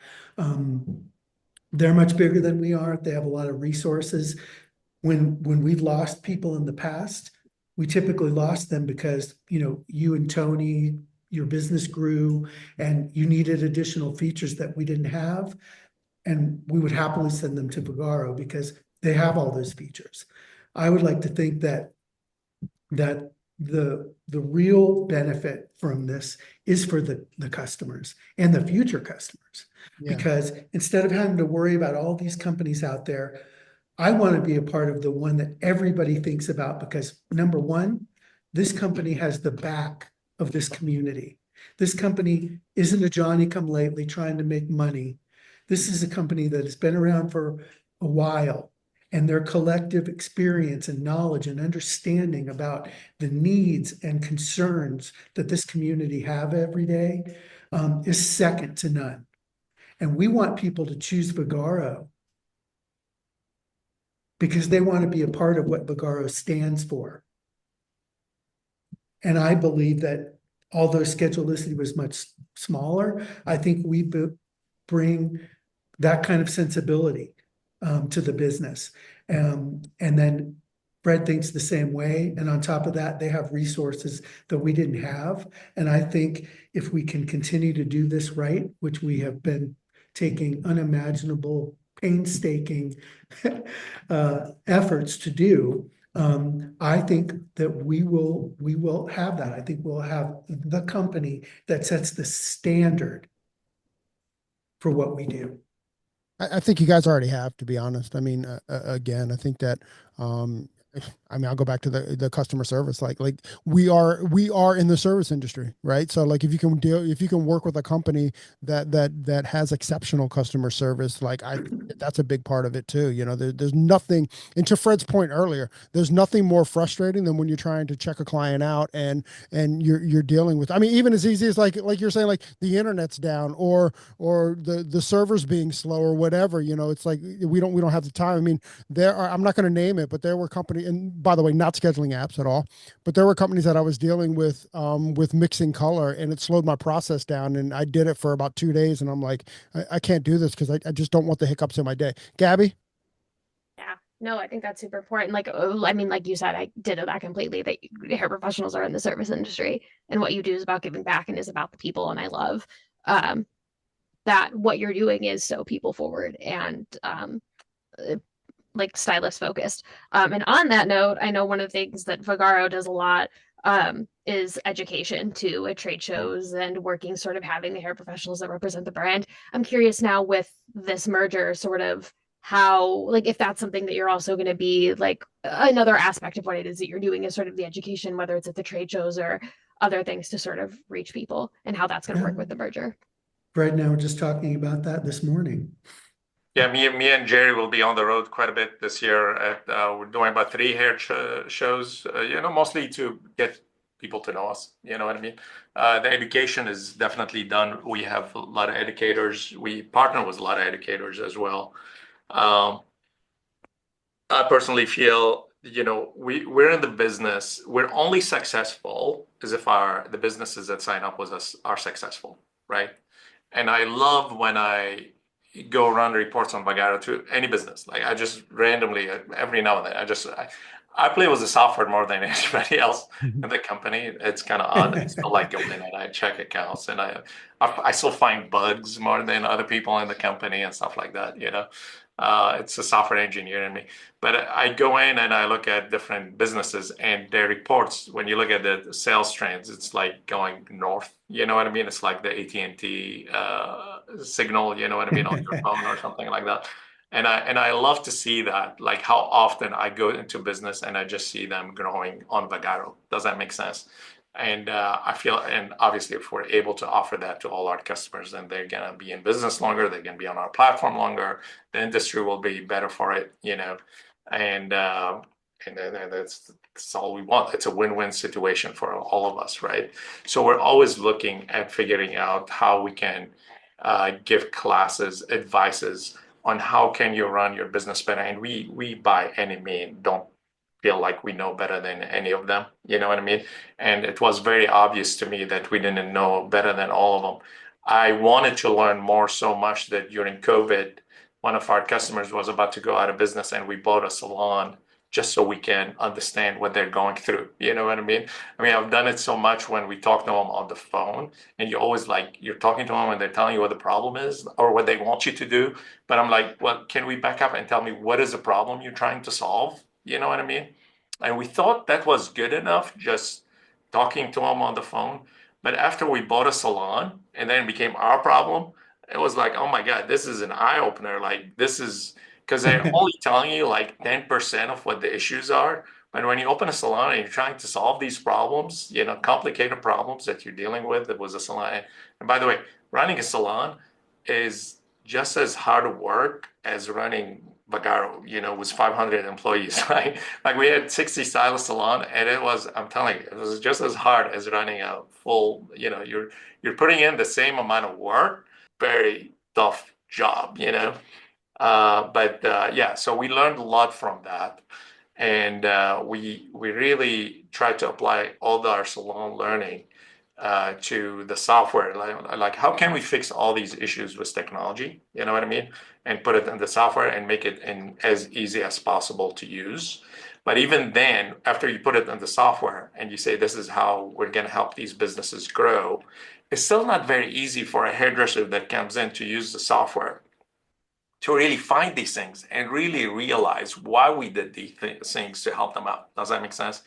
They're much bigger than we are. They have a lot of resources. When we've lost people in the past, we typically lost them because, you know, you and Tony, your business grew and you needed additional features that we didn't have. And we would happily send them to Vagaro because they have all those features. I would like to think that the real benefit from this is for the customers and the future customers. Yeah. Because instead of having to worry about all these companies out there, I want to be a part of the one that everybody thinks about because number one, this company has the back of this community. This company isn't a Johnny-come-lately trying to make money. This is a company that has been around for a while, and their collective experience and knowledge and understanding about the needs and concerns that this community have every day is second to none. And we want people to choose Vagaro because they want to be a part of what Vagaro stands for. And I believe that although Schedulicity was much smaller, I think we bring that kind of sensibility to the business. And then Fred thinks the same way. And on top of that, they have resources that we didn't have. And I think if we can continue to do this right, which we have been taking unimaginable, painstaking efforts to do, I think that we will have that. I think we'll have the company that sets the standard for what we do. I think you guys already have, to be honest. I mean, again, I think that, I'll go back to the customer service. Like we are in the service industry, right? So like if you can work with a company that has exceptional customer service, like that's a big part of it too. You know, there's nothing, and to Fred's point earlier, there's nothing more frustrating than when you're trying to check a client out and you're dealing with, I mean, even as easy as like you're saying, like the internet's down or the servers being slow or whatever, you know, it's like we don't have the time. I mean, I'm not going to name it, but there were companies, and by the way, not scheduling apps at all, but there were companies that I was dealing with mixing color, and it slowed my process down. And I did it for about 2 days, and I'm like, I can't do this because I just don't want the hiccups in my day. Gabby? Yeah, no, I think that's super important. Like, I mean, like you said, I ditto that completely. That hair professionals are in the service industry, and what you do is about giving back and is about the people. And I love that what you're doing is so people forward and like stylist focused. And on that note, I know one of the things that Vagaro does a lot is education too at trade shows and working, sort of having the hair professionals that represent the brand. I'm curious now with this merger, sort of how, like, if that's something that you're also going to be like another aspect of what it is that you're doing is sort of the education, whether it's at the trade shows or other things to sort of reach people, and how that's going to work with the merger. Fred and I were just talking about that this morning. Yeah, me and Jerry will be on the road quite a bit this year. We're doing about 3 hair shows, mostly to get people to know us. You know what I mean? The education is definitely done. We have a lot of educators. We partner with a lot of educators as well. I personally feel, we're in the business. We're only successful as if the businesses that sign up with us are successful, right? And I love when I go run reports on Vagaro to any business. Like I just randomly, every now and then, I play with the software more than anybody else in the company. It's kind of odd. I still like going in and I check accounts, and I still find bugs more than other people in the company and stuff like that. It's a software engineer in me. But I go in and I look at different businesses and their reports. When you look at the sales trends, it's like going north. You know what I mean? It's like the AT&T signal, you know what I mean, on your phone or something like that. And I love to see that, like how often I go into business and I just see them growing on Vagaro. Does that make sense? And I feel, and obviously, if we're able to offer that to all our customers, then they're gonna be in business longer. They're gonna be on our platform longer. The industry will be better for it, And that's all we want. It's a win-win situation for all of us, right? So we're always looking at figuring out how we can give classes, advices on how can you run your business better. And we by any means don't feel like we know better than any of them. You know what I mean? And it was very obvious to me that we didn't know better than all of them. I wanted to learn more so much that during COVID, one of our customers was about to go out of business, and we bought a salon just so we can understand what they're going through. You know what I mean? I mean, I've done it so much when we talk to them on the phone, and you always like, you're talking to them and they're telling you what the problem is or what they want you to do. But I'm like, well, can we back up and tell me what is the problem you're trying to solve? You know what I mean? And we thought that was good enough, just talking to them on the phone. But after we bought a salon and then it became our problem, it was like, oh my God, this is an eye opener. Like, this is because they're only telling you like 10% of what the issues are. But when you open a salon and you're trying to solve these problems, you know, complicated problems that you're dealing with, it was a salon. And by the way, running a salon is just as hard work as running Vagaro, you know, with 500 employees, right? Like we had 60 stylist salon, and it was, I'm telling you, it was just as hard as running a full, you know, you're putting in the same amount of work, very tough job, you know. Yeah, so we learned a lot from that, and we really tried to apply all our salon learning to the software. Like, how can we fix all these issues with technology? You know what I mean? And put it in the software and make it in as easy as possible to use. But even then, after you put it in the software and you say, this is how we're going to help these businesses grow, it's still not very easy for a hairdresser that comes in to use the software to really find these things and really realize why we did these things to help them out. Does that make sense?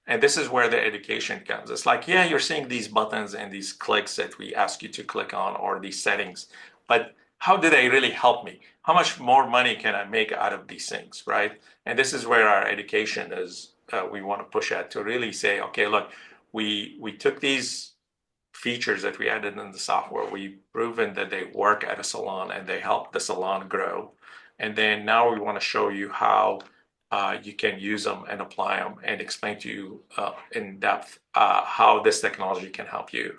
And this is where the education comes. It's like, yeah, you're seeing these buttons and these clicks that we ask you to click on, or these settings, but how do they really help me? How much more money can I make out of these things, right? And this is where our education is, we want to push at, to really say, okay, look, we took these features that we added in the software, we've proven that they work at a salon and they help the salon grow. And then now we want to show you how you can use them and apply them, and explain to you in depth how this technology can help you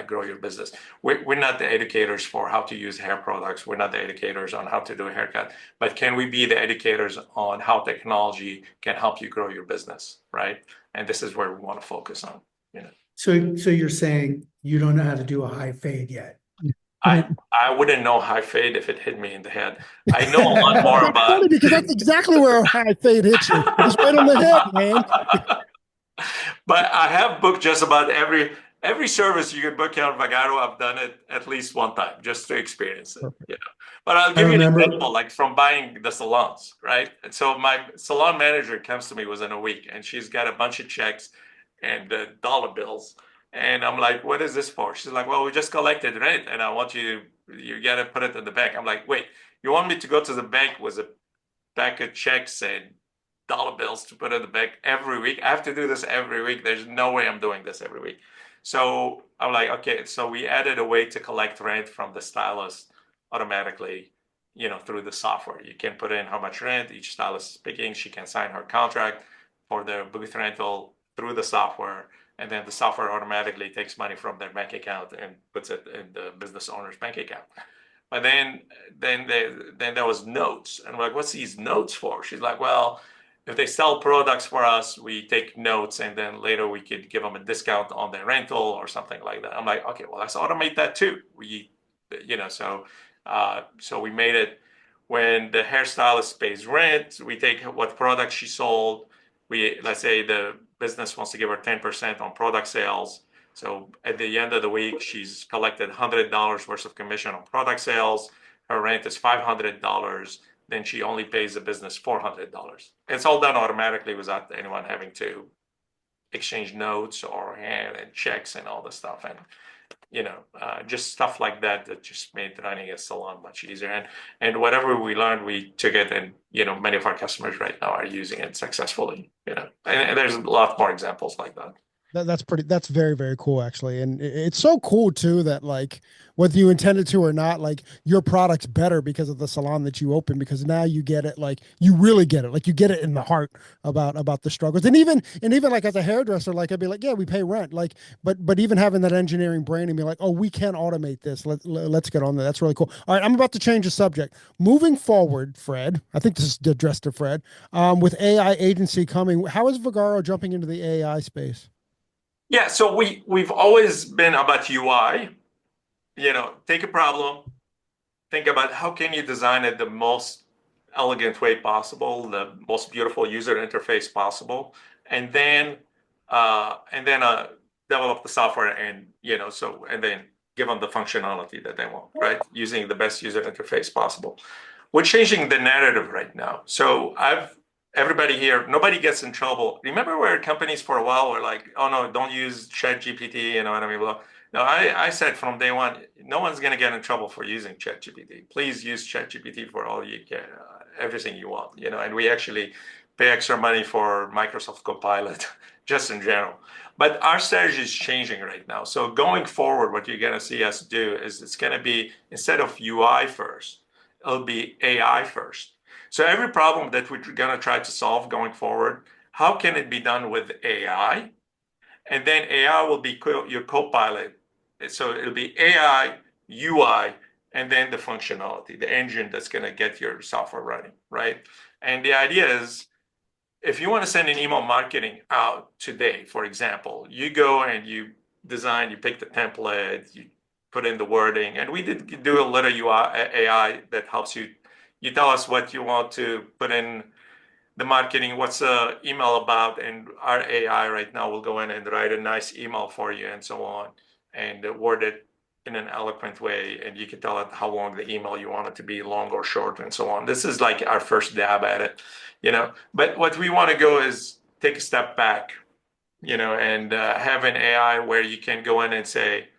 grow your business. We're not the educators for how to use hair products. We're not the educators on how to do a haircut, but can we be the educators on how technology can help you grow your business, right? And this is where we want to focus on, you know. So you're saying you don't know how to do a high fade yet? I wouldn't know high fade if it hit me in the head. I know a lot more That's about. funny because that's exactly where a high fade hits you. It's right on the head, man. But I have booked just about every service you can book out of Vagaro. I've done it at least one time just to experience it. You know. But I'll give you an example, like from buying the salons, right? And so my salon manager comes to me within a week, and she's got a bunch of checks and dollar bills. And I'm like, what is this for? She's like, well, we just collected rent, and I want you got to put it in the bank. I'm like, wait, you want me to go to the bank with a pack of checks and dollar bills to put in the bank every week? I have to do this every week. There's no way I'm doing this every week. So I'm like, okay, so we added a way to collect rent from the stylist automatically, you know, through the software. You can put in how much rent each stylist is picking. She can sign her contract for the booth rental through the software, and then the software automatically takes money from their bank account and puts it in the business owner's bank account. But then there was notes, and we're like, what's these notes for? She's like, well, if they sell products for us, we take notes, and then later we could give them a discount on their rental or something like that. I'm like, okay, well, let's automate that too. So we made it when the hairstylist pays rent, we take what product she sold. Let's say the business wants to give her 10% on product sales. So at the end of the week, she's collected $100 worth of commission on product sales. Her rent is $500. Then she only pays the business $400. It's all done automatically without anyone having to exchange notes or hand and checks and all this stuff. And just stuff like that just made running a salon much easier. And whatever we learned, we took it, and many of our customers right now are using it successfully. And there's a lot more examples like that. That's very, very cool actually. And it's so cool too that like whether you intended to or not, like your product's better because of the salon that you open, because now you get it, like you really get it. Like you get it in the heart about the struggles. And even like as a hairdresser, like I'd be like, yeah, we pay rent. Like, but even having that engineering brain and be like, oh, we can automate this. Let's get on there. That's really cool. All right, I'm about to change the subject. Moving forward, Fred, I think this is addressed to Fred. With AI agency coming, how is Vagaro jumping into the AI space? Yeah, so we've always been about UI. Take a problem, think about how can you design it the most elegant way possible, the most beautiful user interface possible, and then develop the software and then give them the functionality that they want, right? Using the best user interface possible. We're changing the narrative right now. So everybody here, nobody gets in trouble. Remember where companies for a while were like, oh no, don't use ChatGPT, you know what I mean? Well, no, I said from day one, no one's going to get in trouble for using ChatGPT. Please use ChatGPT for all you can, everything you want, and we actually pay extra money for Microsoft Copilot just in general. But our strategy is changing right now. So going forward, what you're going to see us do is it's going to be, instead of UI first, it'll be AI first. So every problem that we're going to try to solve going forward, how can it be done with AI? And then AI will be your co-pilot. So it'll be AI, UI, and then the functionality, the engine that's going to get your software running, right? And the idea is, if you want to send an email marketing out today, for example, you go and you design, you pick the template, you put in the wording, and we did do a little UI AI that helps you. You tell us what you want to put in the marketing, what's the email about, and our AI right now will go in and write a nice email for you and so on, and word it in an eloquent way, and you can tell it how long the email you want it to be, long or short, and so on. This is like our first dab at it. But what we want to go is take a step back, and have an AI where you can go in and say,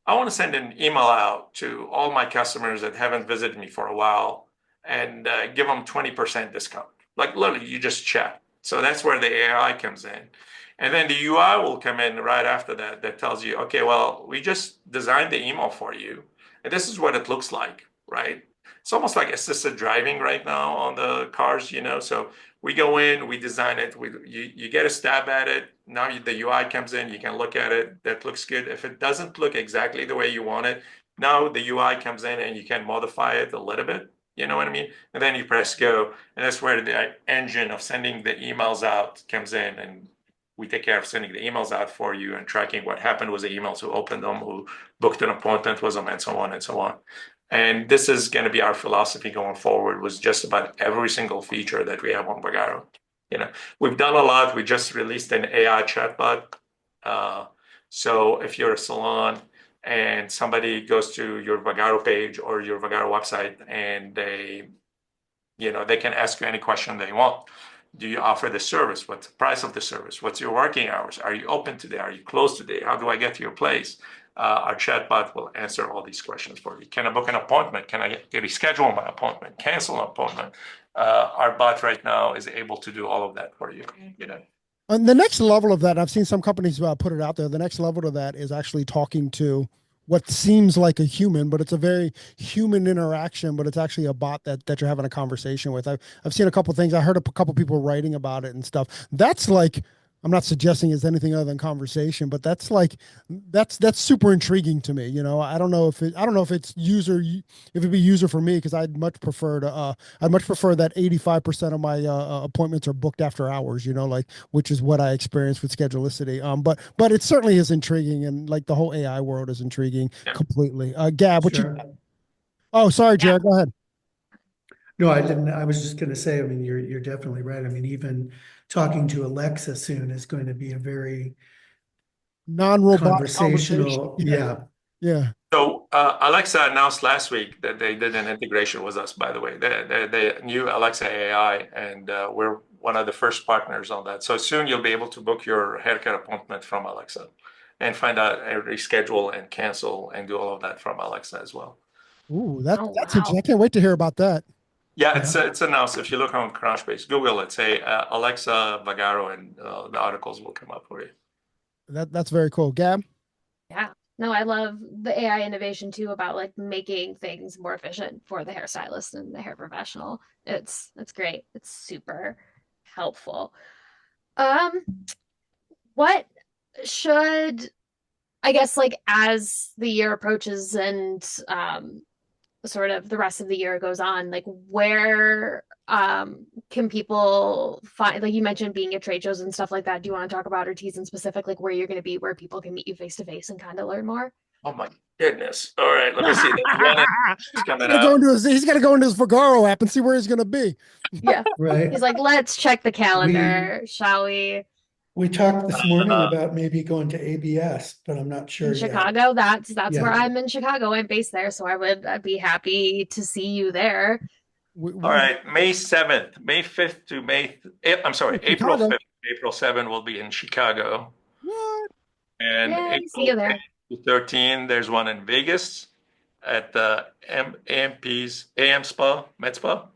I want to send an email out to all my customers that haven't visited me for a while and give them 20% discount. Like literally, you just chat. So that's where the AI comes in. And then the UI will come in right after that, that tells you, okay, well, we just designed the email for you, and this is what it looks like, right? It's almost like assisted driving right now on the cars. So we go in, we design it, you get a stab at it. Now the UI comes in, you can look at it. That looks good. If it doesn't look exactly the way you want it, now the UI comes in and you can modify it a little bit. You know what I mean? And then you press go, and that's where the engine of sending the emails out comes in, and we take care of sending the emails out for you and tracking what happened with the emails, who opened them, who booked an appointment with them, and so on and so on. And this is going to be our philosophy going forward, with just about every single feature that we have on Vagaro. We've done a lot. We just released an AI chatbot. So if you're a salon and somebody goes to your Vagaro page or your Vagaro website, and they can ask you any question they want. Do you offer the service? What's the price of the service? What's your working hours? Are you open today? Are you closed today? How do I get to your place? Our chatbot will answer all these questions for you. Can I book an appointment? Can I reschedule my appointment? Cancel an appointment? Our bot right now is able to do all of that for you. And the next level of that, I've seen some companies put it out there. The next level to that is actually talking to what seems like a human, but it's a very human interaction, but it's actually a bot that you're having a conversation with. I've seen a couple of things. I heard a couple of people writing about it and stuff. That's like, I'm not suggesting it's anything other than conversation, but that's super intriguing to me. I don't know if it's if it'd be user for me, because I'd much prefer that 85% of my appointments are booked after hours, like, which is what I experienced with Schedulicity. But it certainly is intriguing, and like the whole AI world is intriguing completely. Gab, what you? Sure. Oh, sorry, Jared, go ahead. No, I didn't. I was just going to say, I mean, you're definitely right. I mean, even talking to Alexa soon is going to be a very Non-robotic conversational. conversation. Yeah. Yeah. So Alexa announced last week that they did an integration with us, by the way. The new Alexa AI, and we're one of the first partners on that. So soon you'll be able to book your haircut appointment from Alexa and find out and reschedule and cancel and do all of that from Alexa as well. Ooh, Oh, that's wow. interesting. I can't wait to hear about that. Yeah, it's announced. If you look on Crunchbase, Google it, say Alexa Vagaro, and the articles will come up for you. That's very cool. Gab? Yeah. No, I love the AI innovation too about like making things more efficient for the hairstylist and the hair professional. It's great. It's super helpful. Um, what should I guess like as the year approaches and sort of the rest of the year goes on, like where can people find, like you mentioned being at trade shows and stuff like that. Do you want to talk about or tease in specific like where you're going to be, where people can meet you face to face and kind of learn more? Oh my goodness. All right, let me see. There's one is coming He's got to go into his Vagaro app and see where he's going to be. Yeah. Right. He's like, let's check the calendar, shall we? We talked this morning about maybe going to ABS, but I'm not sure In yet. Chicago, that's Yeah. where I'm in Chicago. I'm based there, so I'd be happy to see you there. All right, May 7th, May 5th to I'm sorry, April Chicago. 5th, April 7th will be in Chicago. What? And Yay, see you there. April 13, there's one in Vegas at the AMP's AM Spa, Med Spa.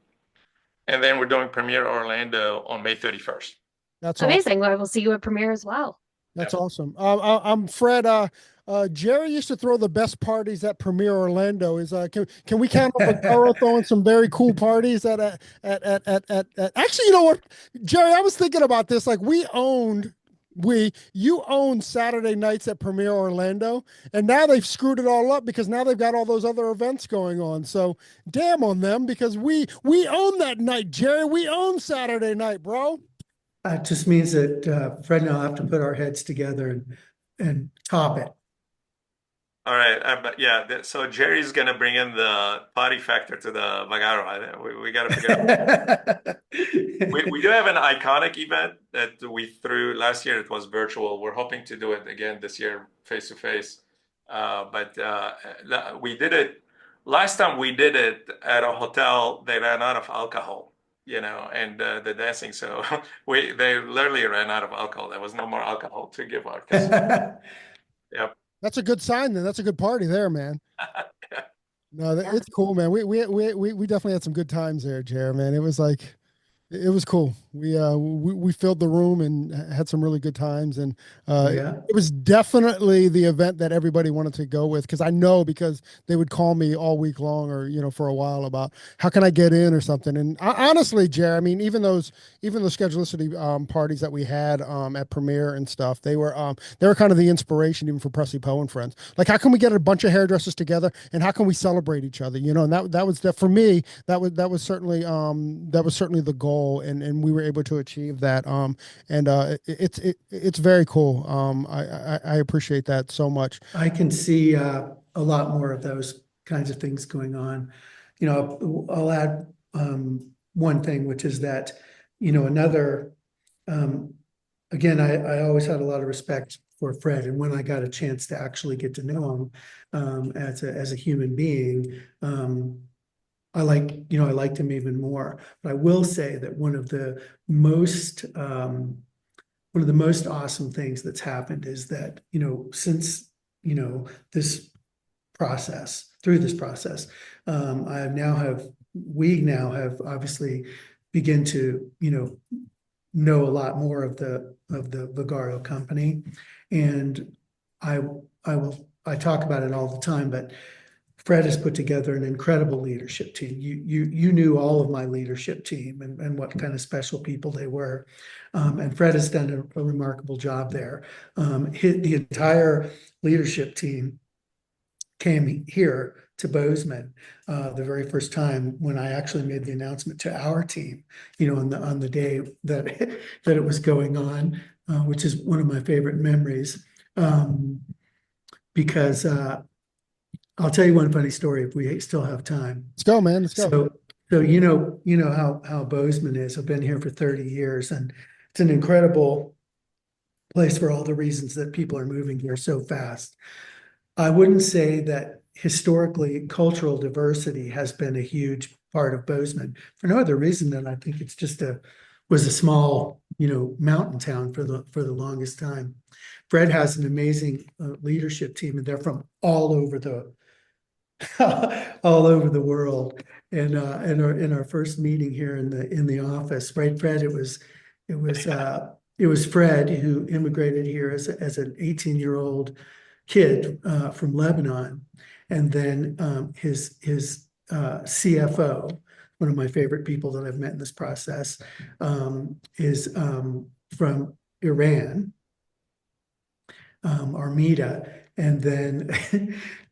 And then we're doing Premiere Orlando on May 31st. That's awesome. Amazing. I will see you at Premiere as well. That's awesome. I'm Fred. Jerry used to throw the best parties at Premiere Orlando. Can we count on Vagaro throwing some very cool parties at actually, you know what, Jerry, I was thinking about this. Like you owned Saturday nights at Premiere Orlando, and now they've screwed it all up because now they've got all those other events going on. So damn on them, because we own that night, Jerry. We own Saturday night, bro. It just means that Fred and I'll have to put our heads together and top it. All right, but yeah, so Jerry's gonna bring in the party factor to the Vagaro. We got to figure out. We do have an iconic event that we threw last year. It was virtual. We're hoping to do it again this year, face to face. But we did it last time. We did it at a hotel. They ran out of alcohol, and the dancing. So they literally ran out of alcohol. There was no more alcohol to give out. Yep. That's a good sign then. That's a good party there, man. No, it's cool, man. We definitely had some good times there, Jared, man. It was like, it was cool. We filled the room and had some really good times, and it was definitely the event that everybody wanted to go with, because I know, because they would call me all week long, or for a while, about how can I get in or something. And honestly, Jared, I mean, even those Schedulicity parties that we had at Premiere and stuff, they were kind of the inspiration even for Presley Poe and friends. Like, how can we get a bunch of hairdressers together, and how can we celebrate each other? And that was for me. That was certainly the goal. And we were able to achieve that. It's very cool. I appreciate that so much. I can see a lot more of those kinds of things going on. I'll add one thing, which is that, another, again, I always had a lot of respect for Fred. And when I got a chance to actually get to know him as a human being, I liked him even more. But I will say that one of the most awesome things that's happened is that, since, through this process, we now have obviously begin to, know a lot more of the Vagaro company. And I talk about it all the time, but Fred has put together an incredible leadership team. You knew all of my leadership team and what kind of special people they were. And Fred has done a remarkable job there. The entire leadership team came here to Bozeman the very first time when I actually made the announcement to our team, on the day that it was going on, which is one of my favorite memories, because I'll tell you one funny story if we still have time. Let's go, man. Let's go. So you know how Bozeman is. I've been here for 30 years, and it's an incredible place for all the reasons that people are moving here so fast. I wouldn't say that historically cultural diversity has been a huge part of Bozeman for no other reason than I think it's just was a small, mountain town for the longest time. Fred has an amazing leadership team, and they're from all over the world. And in our first meeting here in the office, right, Fred, it was it was Fred who immigrated here as an 18-year-old kid from Lebanon. And then his CFO, one of my favorite people that I've met in this process, is from Iran, Armida. And then,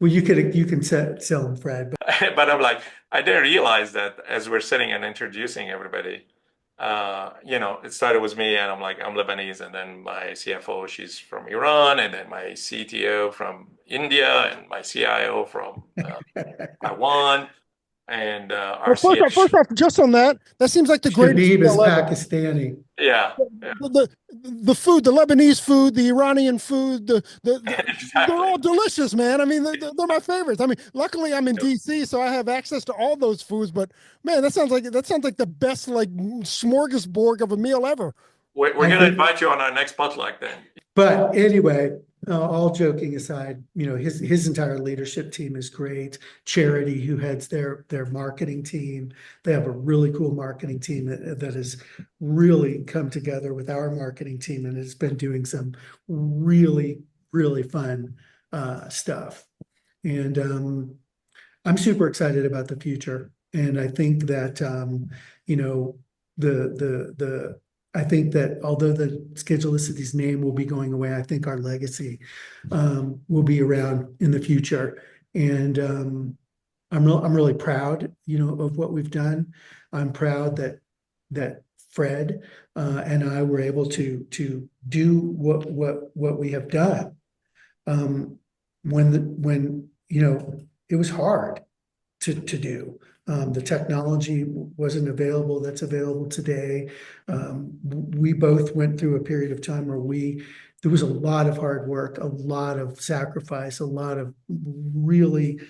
well, you can sell him, Fred. But I'm like, I didn't realize that as we're sitting and introducing everybody, it started with me, and I'm like, I'm Lebanese, and then my CFO, she's from Iran, and then my CTO from India, and my CIO from Taiwan, and our First off, just on that seems like the greatest Shabib is meal ever. Pakistani. Yeah. The food, the Lebanese food, the Iranian food, Exactly. they're all delicious, man. I mean, they're my favorites. I mean, luckily I'm in DC, so I have access to all those foods. But man, that sounds like the best like smorgasbord of a meal ever. We're gonna invite you on our next potluck then. But anyway, all joking aside, his entire leadership team is great. Charity, who heads their marketing team, they have a really cool marketing team that has really come together with our marketing team and has been doing some really, really fun stuff. And I'm super excited about the future. And I think that I think that although the Schedulicity's name will be going away, I think our legacy will be around in the future. And I'm really proud, of what we've done. I'm proud that Fred and I were able to do what we have done. When it was hard to do. The technology wasn't available that's available today. We both went through a period of time where there was a lot of hard work, a lot of sacrifice, a lot of really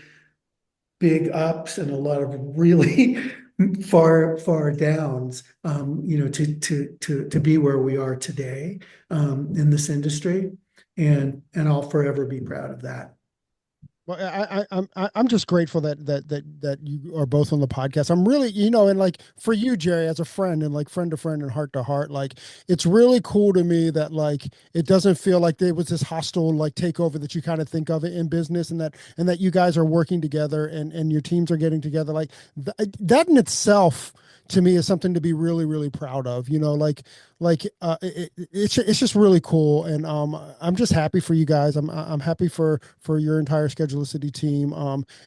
big ups and a lot of really far downs, to be where we are today in this industry. And I'll forever be proud of that. Well, I'm just grateful that you are both on the podcast. I'm really, and like for you, Jerry, as a friend and like friend to friend and heart to heart, like it's really cool to me that like it doesn't feel like there was this hostile like takeover that you kind of think of it in business, and that you guys are working together and your teams are getting together. Like that in itself to me is something to be really, really proud of. It's just really cool, and I'm just happy for you guys. I'm happy for your entire Schedulicity team.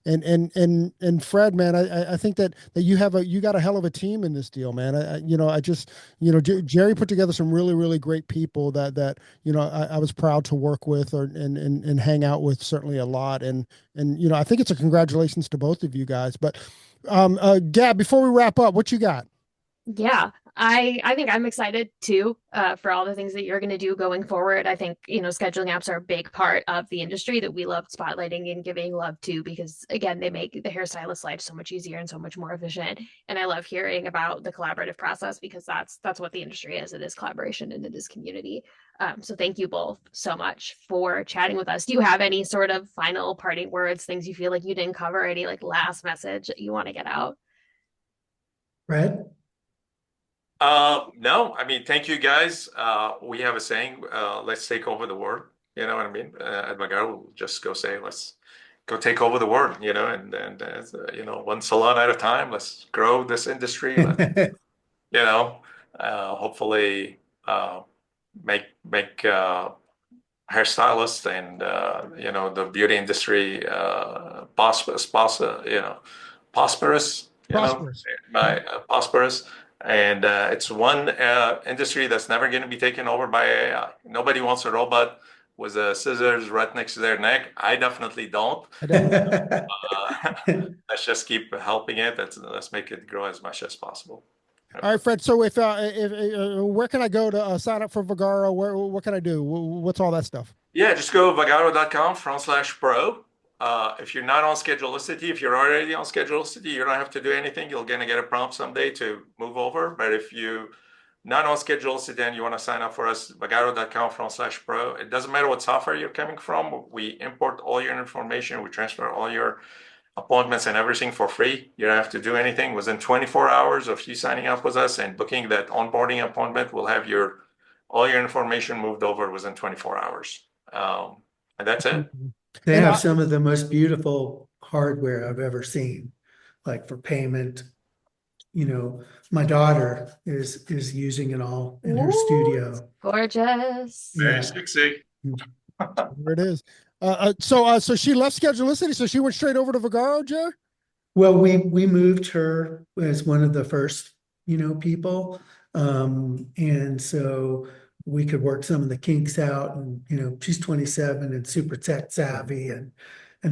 And Fred, man, I think that you got a hell of a team in this deal, man. Jerry put together some really, really great people that I was proud to work with and hang out with certainly a lot. And I think it's a congratulations to both of you guys. But Gab, before we wrap up, what you got? Yeah, I think I'm excited too, for all the things that you're going to do going forward. I think, scheduling apps are a big part of the industry that we love spotlighting and giving love to, because again, they make the hairstylist life so much easier and so much more efficient. And I love hearing about the collaborative process, because that's what the industry is. It is collaboration and it is community. So thank you both so much for chatting with us. Do you have any sort of final parting words, things you feel like you didn't cover, any like last message that you want to get out? Fred? No, I mean, thank you guys. We have a saying, let's take over the world. You know what I mean? At Vagaro, we'll just go say, let's go take over the world, and one salon at a time. Let's grow this industry. Hopefully make hairstylists and the beauty industry prosperous. Prosperous. And it's one industry that's never going to be taken over by AI. Nobody wants a robot with a scissors right next to their neck. I definitely don't. Let's just keep helping it. Let's make it grow as much as possible. All right, Fred. So if where can I go to sign up for Vagaro? What can I do? What's all that stuff? Yeah, just go vagaro.com/pro. If you're not on Schedulicity, if you're already on Schedulicity, you don't have to do anything. You're going to get a prompt someday to move over. But if you're not on Schedulicity and you want to sign up for us, vagaro.com/pro. It doesn't matter what software you're coming from. We import all your information. We transfer all your appointments and everything for free. You don't have to do anything. Within 24 hours of you signing up with us and booking that onboarding appointment, we'll have your all your information moved over within 24 hours. And that's it. They And have some of the most beautiful hardware I've ever seen, like for payment. You know, my daughter is using it all in her Ooh, studio. gorgeous. Yeah. Very sexy. there it is. So she left Schedulicity, so she went straight over to Vagaro, Jerry? Well, we moved her as one of the first, people. And so we could work some of the kinks out, and she's 27 and super tech savvy and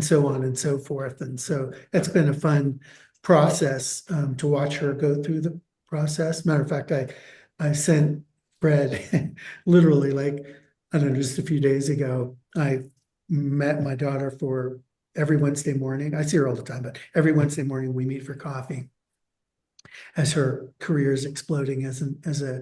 so on and so forth. And so it's been a fun process to watch her go through the process. Matter of fact, I sent Fred literally, like, I don't know, just a few days ago, I met my daughter for every Wednesday morning. I see her all the time, but every Wednesday morning we meet for coffee as her career is exploding as a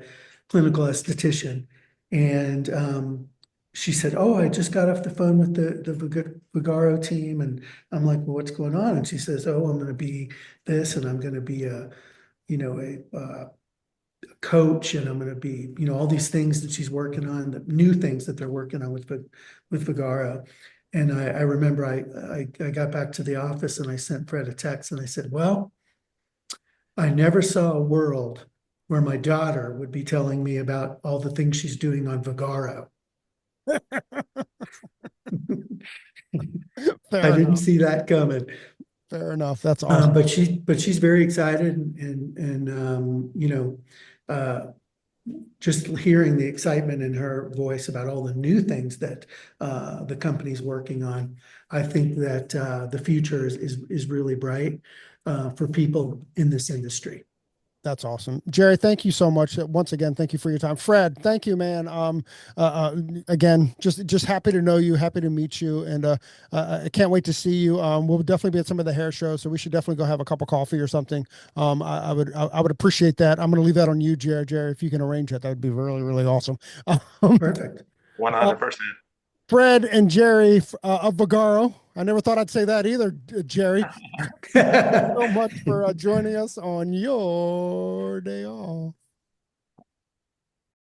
clinical esthetician. And she said, "Oh, I just got off the phone with the Vagaro team." And I'm like, "Well, what's going on?" And she says, "Oh, I'm going to be this, and I'm going to be a coach, and I'm going to be, all these things that she's working on, the new things that they're working on with Vagaro." And I remember I got back to the office and I sent Fred a text and I said, "Well, I never saw a world where my daughter would be telling me about all the things she's doing on Vagaro." Fair I didn't enough. see that coming. Fair enough. That's awesome. But she's very excited and just hearing the excitement in her voice about all the new things that the company's working on. I think that the future is really bright for people in this industry. That's awesome. Jerry, thank you so much. Once again, thank you for your time. Fred, thank you, man. Again, just happy to know you, happy to meet you, and I can't wait to see you. We'll definitely be at some of the hair shows, so we should definitely go have a cup of coffee or something. I would appreciate that. I'm going to leave that on you, Jerry. Jerry, if you can arrange that, that would be really, really awesome. Perfect. 100%. Fred and Jerry of Vagaro. I never thought I'd say that either, Jerry. Thank you so much for joining us on your day off.